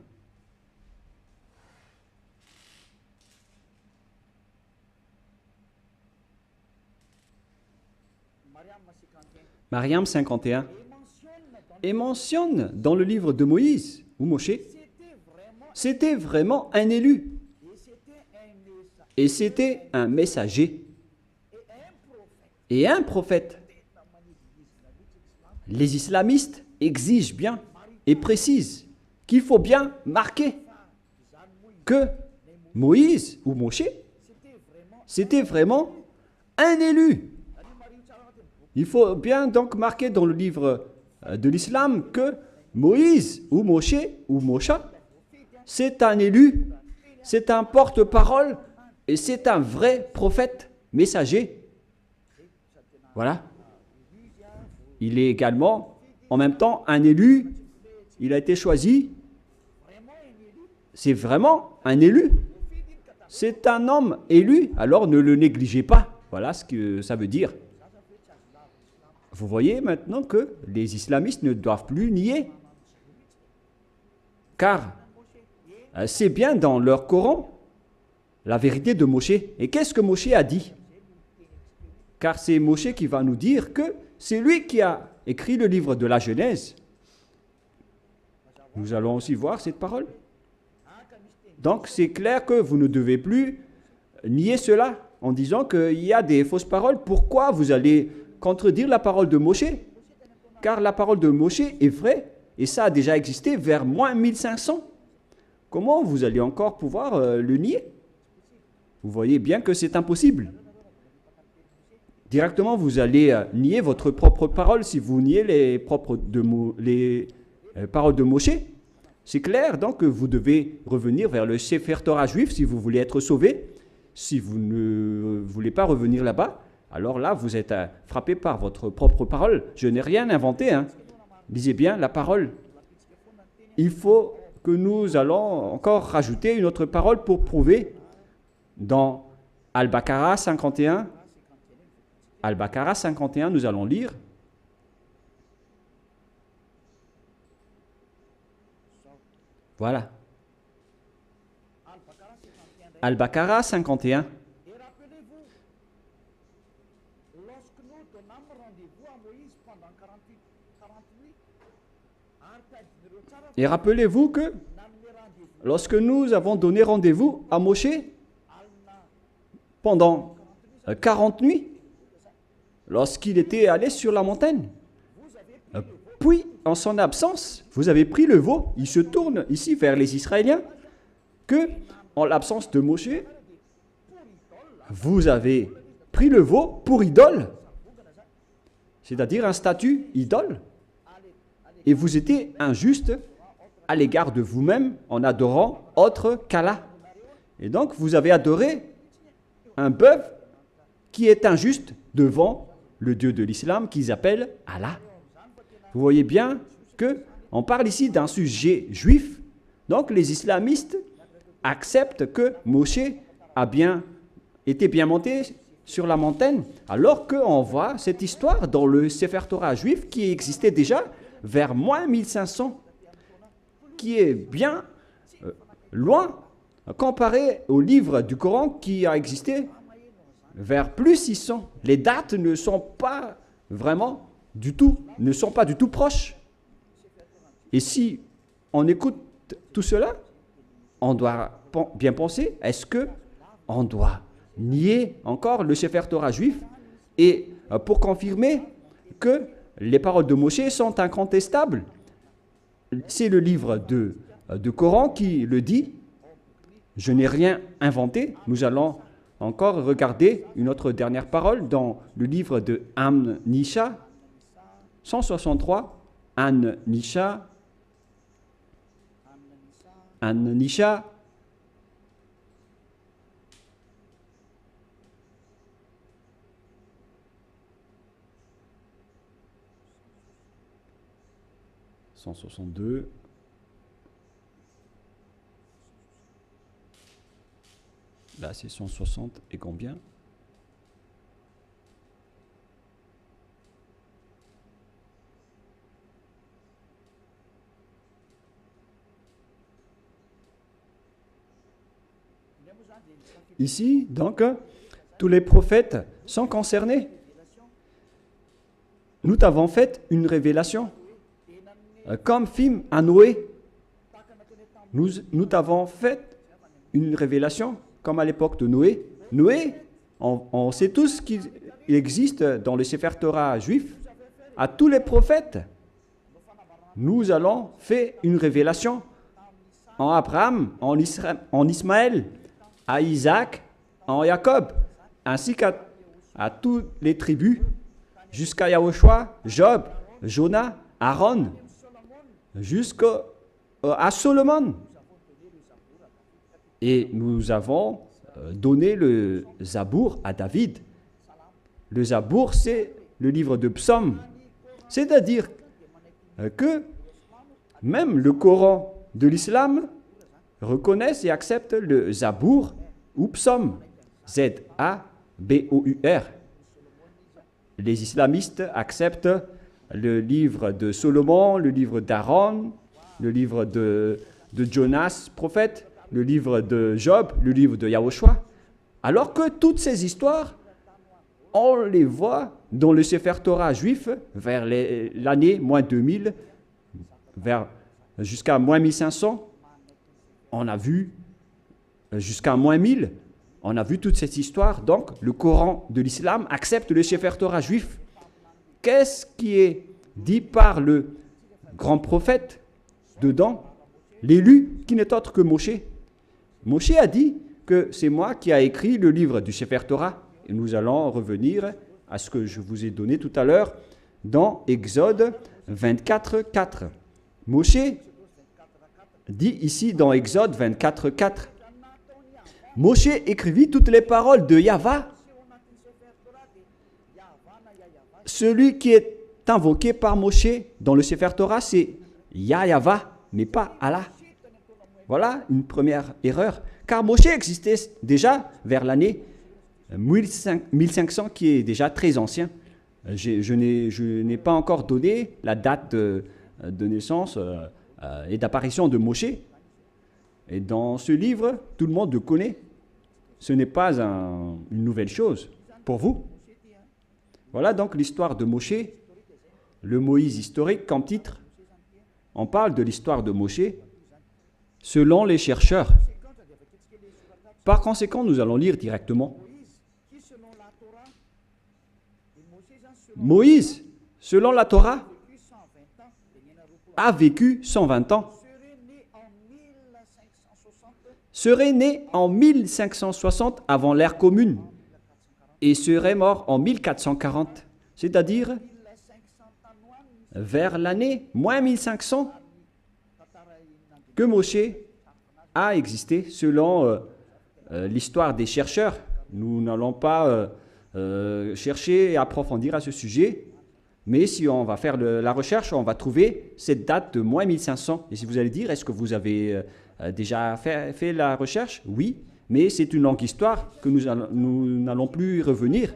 Mariam 51. Et mentionne dans le livre de Moïse ou Moshe, c'était vraiment un élu. Et c'était un messager. Et un prophète. Les islamistes exigent bien et précisent qu'il faut bien marquer que Moïse ou Moshe c'était vraiment un élu. Il faut bien donc marquer dans le livre de l'islam que Moïse ou Moshe ou Mosha, c'est un élu, c'est un porte-parole et c'est un vrai prophète, messager. Voilà. Il est également en même temps un élu, il a été choisi. C'est vraiment un élu. C'est un homme élu, alors ne le négligez pas. Voilà ce que ça veut dire. Vous voyez maintenant que les islamistes ne doivent plus nier. Car c'est bien dans leur Coran la vérité de Moshe. Et qu'est-ce que Moshe a dit? Car c'est Moshe qui va nous dire que c'est lui qui a écrit le livre de la Genèse. Nous allons aussi voir cette parole. Donc c'est clair que vous ne devez plus nier cela en disant qu'il y a des fausses paroles. Pourquoi vous allez contredire la parole de Moshe? Car la parole de Moshe est vraie et ça a déjà existé vers moins 1500. Comment vous allez encore pouvoir le nier? Vous voyez bien que c'est impossible. Directement, vous allez nier votre propre parole si vous niez les paroles de Moshe. C'est clair, donc vous devez revenir vers le Sefer Torah juif si vous voulez être sauvé. Si vous ne voulez pas revenir là-bas, alors là, vous êtes frappé par votre propre parole. Je n'ai rien inventé. Lisez bien la parole. Il faut que nous allons encore rajouter une autre parole pour prouver dans Al-Baqarah 51. Al-Baqarah 51, nous allons lire. Voilà. Al-Baqarah 51. Et rappelez-vous que lorsque nous avons donné rendez-vous à Moshe pendant 40 nuits, lorsqu'il était allé sur la montagne, puis en son absence, vous avez pris le veau. Il se tourne ici vers les Israéliens que, en l'absence de Moshe, vous avez pris le veau pour idole, c'est-à-dire un statut idole, et vous étiez injuste à l'égard de vous-même en adorant autre qu'Allah. Et donc, vous avez adoré un bœuf qui est injuste devant le Dieu de l'islam qu'ils appellent Allah. Vous voyez bien qu'on parle ici d'un sujet juif. Donc, les islamistes acceptent que Moshe était bien monté sur la montagne, alors qu'on voit cette histoire dans le Sefer Torah juif qui existait déjà vers moins 1500, qui est bien loin comparé au livre du Coran qui a existé vers plus 600. Les dates ne sont pas vraiment ne sont pas du tout proches. Et si on écoute tout cela, on doit bien penser, est-ce que on doit nier encore le Sefer Torah juif et pour confirmer que les paroles de Moshe sont incontestables? C'est le livre de Coran qui le dit. Je n'ai rien inventé. Nous allons encore regarder une autre dernière parole dans le livre de An-Nisha 163. An-Nisha 162. Là, c'est 160 et combien? Ici, donc, tous les prophètes sont concernés. Nous t'avons fait une révélation, comme film à Noé. Nous t'avons fait une révélation, comme à l'époque de Noé. Noé, on sait tous qu'il existe dans le Sefer Torah juif, à tous les prophètes. Nous allons faire une révélation en Abraham, en Ismaël, à Isaac, en Jacob. ainsi à toutes les tribus, jusqu'à Yahushua, Job, Jonah, Aaron, jusqu'à Solomon. Et nous avons donné le Zabour à David. Le Zabour, c'est le livre de psaumes. C'est-à-dire que même le Coran de l'islam reconnaît et accepte le Zabour ou psaume. Z-A-B-O-U-R. Les islamistes acceptent le livre de Solomon, le livre d'Aaron, le livre de Jonas, prophète, le livre de Job, le livre de Yahushua. Alors que toutes ces histoires, on les voit dans le Sefer Torah juif vers l'année moins 2000, jusqu'à moins 1500. On a vu jusqu'à moins 1000. On a vu toute cette histoire. Donc, le Coran de l'islam accepte le Sefer Torah juif. Qu'est-ce qui est dit par le grand prophète dedans? L'élu qui n'est autre que Moshe. Moshe a dit que c'est moi qui ai écrit le livre du Sefer Torah. Et nous allons revenir à ce que je vous ai donné tout à l'heure dans Exode 24, 4. Moshe dit ici dans Exode 24, 4. Moshe écrivit toutes les paroles de Yahva. Celui qui est invoqué par Moshe dans le Sefer Torah, c'est Yahva, mais pas Allah. Voilà une première erreur. Car Moshe existait déjà vers l'année 1500, qui est déjà très ancien. Je n'ai pas encore donné la date de naissance et d'apparition de Moshe. Et dans ce livre, tout le monde le connaît. Ce n'est pas une nouvelle chose pour vous. Voilà donc l'histoire de Moshe, le Moïse historique comme titre. On parle de l'histoire de Moshe selon les chercheurs. Par conséquent, nous allons lire directement. Moïse, selon la Torah, a vécu 120 ans. Serait né en 1560 avant l'ère commune et serait mort en 1440, c'est-à-dire vers l'année moins 1500 que Moshe a existé selon l'histoire des chercheurs. Nous n'allons pas chercher et approfondir à ce sujet, mais si on va faire la recherche, on va trouver cette date de moins 1500. Et si vous allez dire, est-ce que vous avez déjà fait la recherche? Oui, mais c'est une longue histoire que nous n'allons plus y revenir.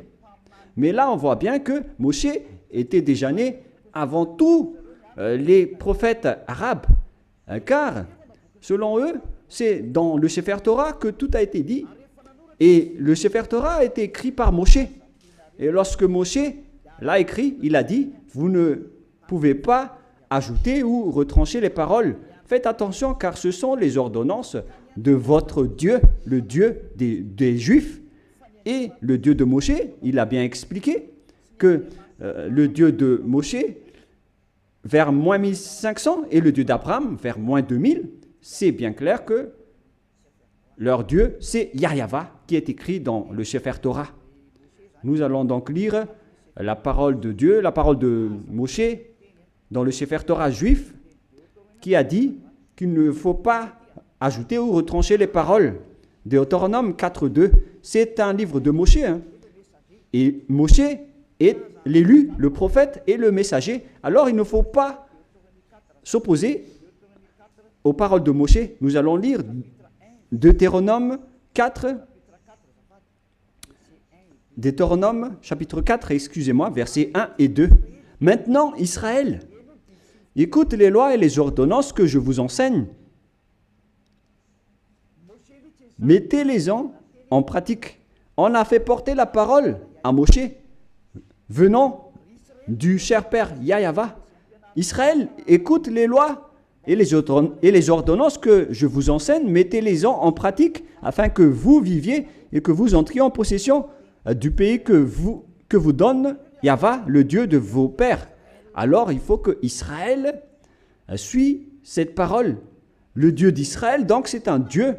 Mais là, on voit bien que Moshe était déjà né avant tous les prophètes arabes, car selon eux, c'est dans le Sefer Torah que tout a été dit. Et le Sefer Torah a été écrit par Moshe. Et lorsque Moshe l'a écrit, il a dit, vous ne pouvez pas ajouter ou retrancher les paroles. Faites attention car ce sont les ordonnances de votre Dieu, le Dieu des Juifs. Et le Dieu de Moshe, il a bien expliqué que le Dieu de Moshe, vers moins 1500, et le Dieu d'Abraham, vers moins 2000, c'est bien clair que leur Dieu, c'est Yahva, qui est écrit dans le Sefer Torah. Nous allons donc lire la parole de Dieu, la parole de Moshe, dans le Sefer Torah juif, qui a dit qu'il ne faut pas ajouter ou retrancher les paroles. Deutéronome 4.2, c'est un livre de Moshe. Et Moshe est l'élu, le prophète et le messager. Alors il ne faut pas s'opposer aux paroles de Moshe. Nous allons lire Deutéronome 4, Deutéronome chapitre 4, excusez-moi, versets 1 et 2. Maintenant, Israël, écoute les lois et les ordonnances que je vous enseigne. Mettez-les-en en pratique. On a fait porter la parole à Moshe, venant du cher père Yahva. Israël, écoute les lois et les ordonnances que je vous enseigne, mettez-les-en en pratique afin que vous viviez et que vous entriez en possession du pays que vous donne Yahva, le Dieu de vos pères. Alors il faut que Israël suit cette parole. Le Dieu d'Israël, donc c'est un Dieu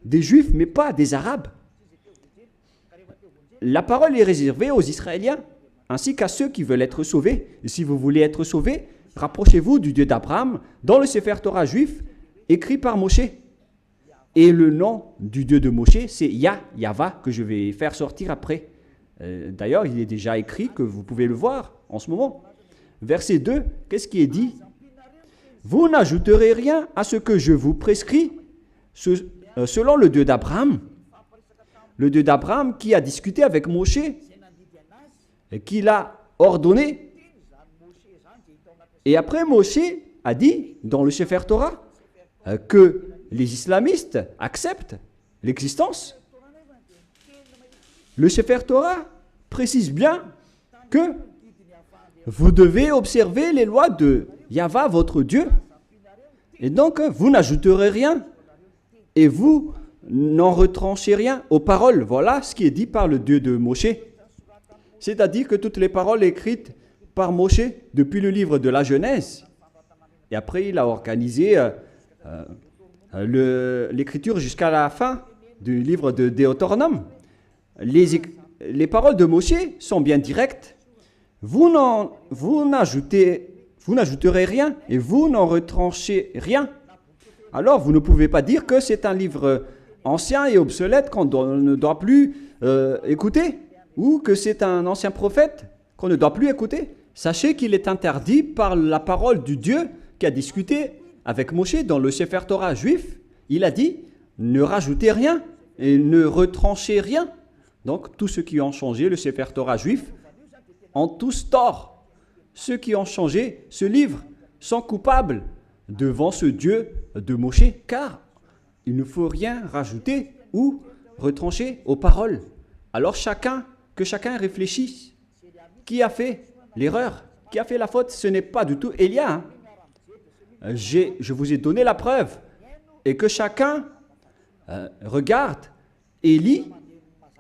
des Juifs, mais pas des Arabes. la parole est réservée aux Israéliens, ainsi qu'à ceux qui veulent être sauvés. Et si vous voulez être sauvés, rapprochez-vous du Dieu d'Abraham dans le Sefer Torah juif, écrit par Moshe. Et le nom du Dieu de Moshe, c'est Yahva, que je vais faire sortir après. D'ailleurs, il est déjà écrit, que vous pouvez le voir en ce moment. Verset 2, qu'est-ce qui est dit? Vous n'ajouterez rien à ce que je vous prescris, selon le Dieu d'Abraham. Le Dieu d'Abraham qui a discuté avec Moshe, et qui l'a ordonné. Et après, Moshe a dit, dans le Sefer Torah, que les islamistes acceptent l'existence. Le Sefer Torah précise bien que vous devez observer les lois de Yahva, votre Dieu. Et donc, vous n'ajouterez rien. Et vous n'en retranchez rien aux paroles. Voilà ce qui est dit par le Dieu de Moshe. C'est-à-dire que toutes les paroles écrites par Moshe depuis le livre de la Genèse. Et après, il a organisé l'écriture jusqu'à la fin du livre de Deutéronome. Les paroles de Moshe sont bien directes. Vous n'ajouterez rien et vous n'en retranchez rien. Alors, vous ne pouvez pas dire que c'est un livre ancien et obsolète qu'on ne doit plus écouter, ou que c'est un ancien prophète qu'on ne doit plus écouter. Sachez qu'il est interdit par la parole du Dieu qui a discuté avec Moshe dans le Sefer Torah juif. Il a dit, ne rajoutez rien et ne retranchez rien. Donc, tous ceux qui ont changé le Sefer Torah juif ont tous tort. Ceux qui ont changé ce livre sont coupables devant ce Dieu de Moshe, car il ne faut rien rajouter ou retrancher aux paroles. Alors que chacun réfléchisse. Qui a fait l'erreur? Qui a fait la faute? Ce n'est pas du tout Élia. Je vous ai donné la preuve. Et que chacun regarde et lit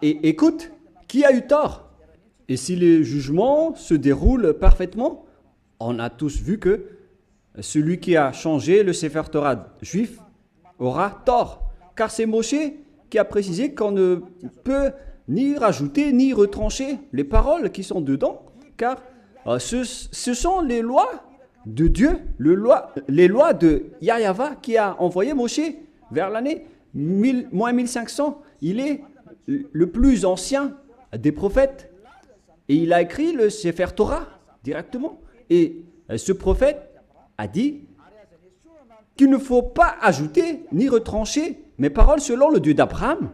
et écoute qui a eu tort. Et si les jugements se déroulent parfaitement, on a tous vu que celui qui a changé le Sefer Torah juif aura tort. Car c'est Moshe qui a précisé qu'on ne peut ni rajouter ni retrancher les paroles qui sont dedans, car ce sont les lois de Dieu, les lois de Yahva qui a envoyé Moshe vers l'année 1500. Il est le plus ancien des prophètes et il a écrit le Sefer Torah directement. Et ce prophète a dit qu'il ne faut pas ajouter ni retrancher mes paroles selon le Dieu d'Abraham.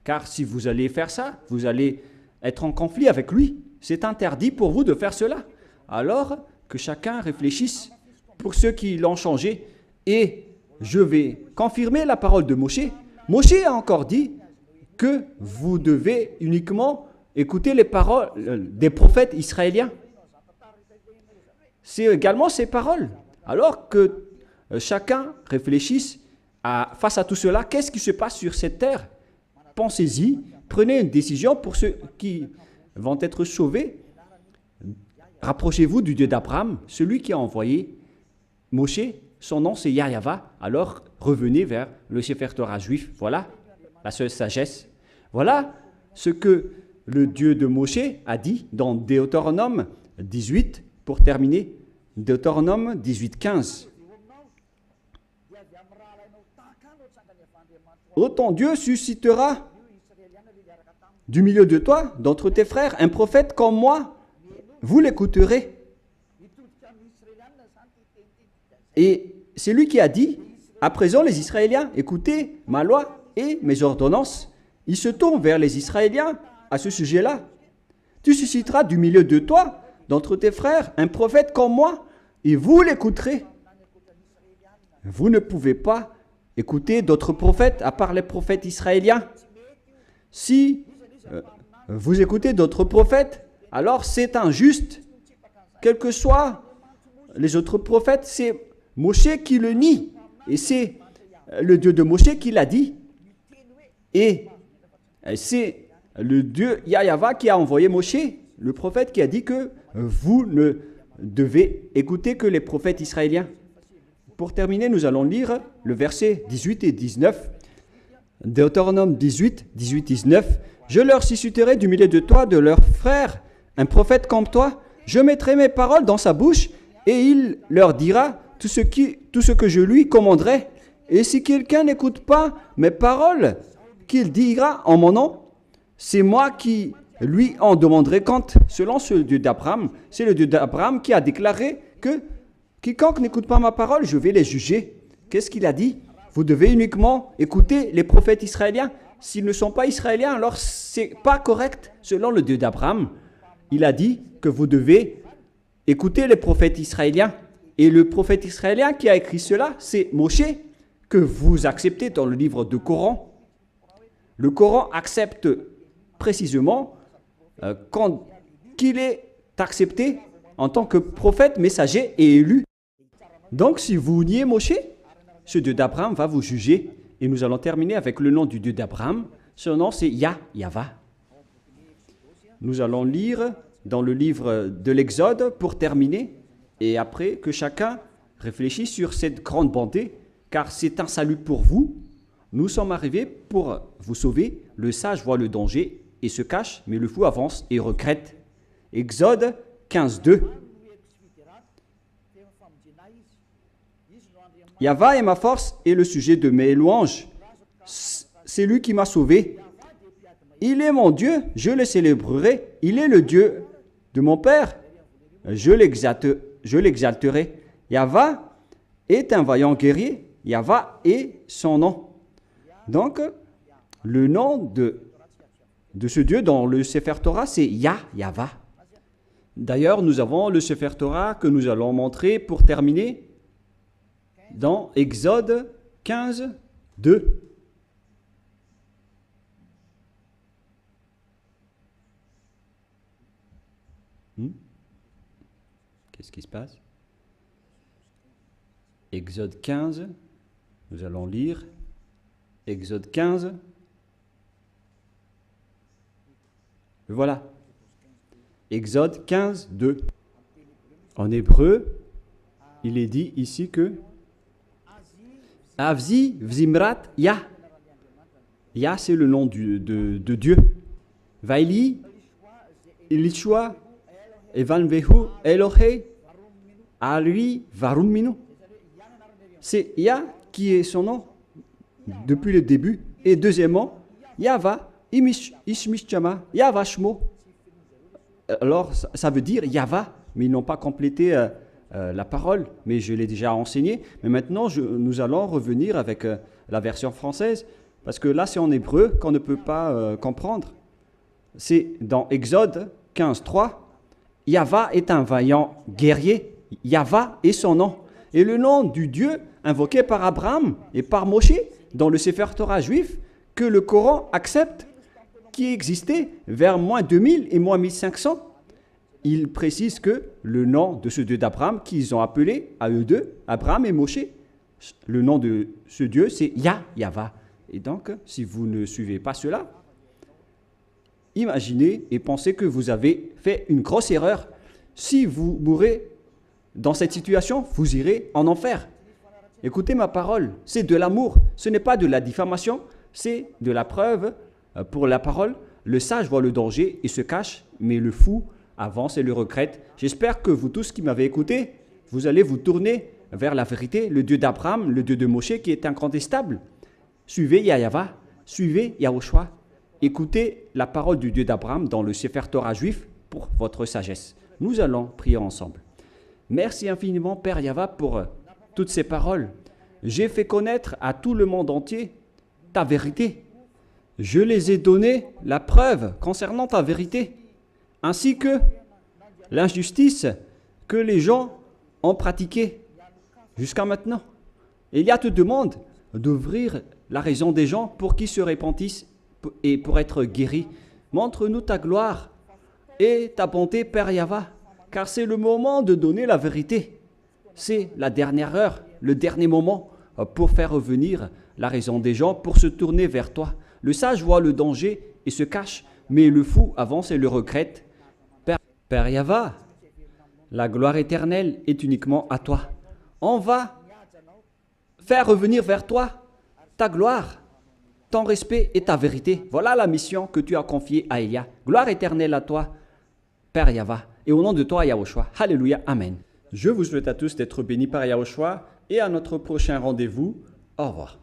Car si vous allez faire ça, vous allez être en conflit avec lui. C'est interdit pour vous de faire cela. Alors que chacun réfléchisse pour ceux qui l'ont changé. Et je vais confirmer la parole de Moshe. Moshe a encore dit que vous devez uniquement écouter les paroles des prophètes israéliens. C'est également ces paroles. Alors que chacun réfléchisse face à tout cela, qu'est-ce qui se passe sur cette terre? Pensez-y, prenez une décision pour ceux qui vont être sauvés. Rapprochez-vous du Dieu d'Abraham, celui qui a envoyé Moshe. Son nom c'est Yahva. Alors revenez vers le Sefer Torah juif. Voilà la seule sagesse. Voilà ce que le Dieu de Moshe a dit dans Deutéronome 18, pour terminer. Deutéronome 18, 15. Oh, ton Dieu suscitera du milieu de toi, d'entre tes frères, un prophète comme moi. Vous l'écouterez. Et c'est lui qui a dit, à présent les Israéliens, écoutez ma loi et mes ordonnances. Il se tourne vers les Israéliens à ce sujet-là. Tu susciteras du milieu de toi, d'entre tes frères, un prophète comme moi, et vous l'écouterez. Vous ne pouvez pas écouter d'autres prophètes à part les prophètes israéliens. Si vous écoutez d'autres prophètes, alors c'est injuste. Quels que soient les autres prophètes, c'est Moshe qui le nie. Et c'est le Dieu de Moshe qui l'a dit. Et c'est le Dieu Yahva qui a envoyé Moshe, le prophète, qui a dit que vous ne devez écouter que les prophètes israéliens. Pour terminer, nous allons lire le verset 18 et 19. Deutéronome 18, 19. Je leur susciterai du milieu de toi, de leurs frères, un prophète comme toi. Je mettrai mes paroles dans sa bouche et il leur dira tout ce que je lui commanderai. Et si quelqu'un n'écoute pas mes paroles qu'il dira en mon nom, c'est moi qui lui en demanderai compte. Selon ce Dieu d'Abraham, c'est le Dieu d'Abraham qui a déclaré que quiconque n'écoute pas ma parole, je vais les juger. Qu'est-ce qu'il a dit? Vous devez uniquement écouter les prophètes israéliens. S'ils ne sont pas israéliens, alors c'est pas correct. Selon le Dieu d'Abraham, il a dit que vous devez écouter les prophètes israéliens. Et le prophète israélien qui a écrit cela, c'est Moshe, que vous acceptez dans le livre du Coran. Le Coran accepte précisément qu'il est accepté en tant que prophète, messager et élu. Donc si vous niez Moshe, ce Dieu d'Abraham va vous juger. Et nous allons terminer avec le nom du Dieu d'Abraham. Son nom c'est Yahva. Nous allons lire dans le livre de l'Exode pour terminer. Et après que chacun réfléchisse sur cette grande bonté, car c'est un salut pour vous. Nous sommes arrivés pour vous sauver. Le sage voit le danger et se cache, mais le fou avance et regrette. Exode 15, 2. Yahva est ma force et le sujet de mes louanges. C'est lui qui m'a sauvé. Il est mon Dieu, je le célébrerai. Il est le Dieu de mon Père. Je l'exalterai. Yahva est un vaillant guerrier. Yahva est son nom. Donc, le nom de ce Dieu dans le Sefer Torah, c'est Yahva. D'ailleurs, nous avons le Sefer Torah que nous allons montrer pour terminer dans Exode 15, 2. Qu'est-ce qui se passe? Exode 15, nous allons lire Exode 15. Voilà. Exode 15, 2. En hébreu, il est dit ici que Avzi Vzimrat Yah. Yah, c'est le nom de Dieu. Vaili, Ilishua, Evanvehu, Elohe, Ali, Varuminu. C'est Yah qui est son nom depuis le début. Et deuxièmement, Yahva, Ishmishchama, Yahva Shmo. Alors, ça veut dire Yahva, mais ils n'ont pas complété la parole, mais je l'ai déjà enseigné. Mais maintenant, nous allons revenir avec la version française, parce que là, c'est en hébreu qu'on ne peut pas comprendre. C'est dans Exode 15, 3. Yahva est un vaillant guerrier. Yahva est son nom. Et le nom du Dieu invoqué par Abraham et par Moshe dans le Sefer Torah juif, que le Coran accepte, qui existait vers moins 2000 et moins 1500. Il précise que le nom de ce Dieu d'Abraham qu'ils ont appelé à eux deux, Abraham et Moshe, le nom de ce Dieu, c'est Yahva. Et donc, si vous ne suivez pas cela, imaginez et pensez que vous avez fait une grosse erreur. Si vous mourrez dans cette situation, vous irez en enfer. Écoutez ma parole, c'est de l'amour, ce n'est pas de la diffamation, c'est de la preuve pour la parole. Le sage voit le danger et se cache, mais le fou avance et le regrette. J'espère que vous tous qui m'avez écouté, vous allez vous tourner vers la vérité, le Dieu d'Abraham, le Dieu de Moshe qui est incontestable. Suivez Yahva, suivez Yahushua. Écoutez la parole du Dieu d'Abraham dans le Sefer Torah juif pour votre sagesse. Nous allons prier ensemble. Merci infiniment, Père Yahva, pour toutes ces paroles. J'ai fait connaître à tout le monde entier ta vérité. Je les ai donné la preuve concernant ta vérité, ainsi que l'injustice que les gens ont pratiquée jusqu'à maintenant. Elia te demande d'ouvrir la raison des gens pour qu'ils se repentissent et pour être guéris. Montre-nous ta gloire et ta bonté, Père Yahva, car c'est le moment de donner la vérité. C'est la dernière heure, le dernier moment pour faire revenir la raison des gens, pour se tourner vers toi. Le sage voit le danger et se cache, mais le fou avance et le regrette. Père Yahva, la gloire éternelle est uniquement à toi. On va faire revenir vers toi ta gloire ton respect et ta vérité. Voilà la mission que tu as confiée à Elia. Gloire éternelle à toi, Père Yahva. Et au nom de toi, Yahushua. Alléluia. Amen. Je vous souhaite à tous d'être bénis par Yahushua et à notre prochain rendez-vous. Au revoir.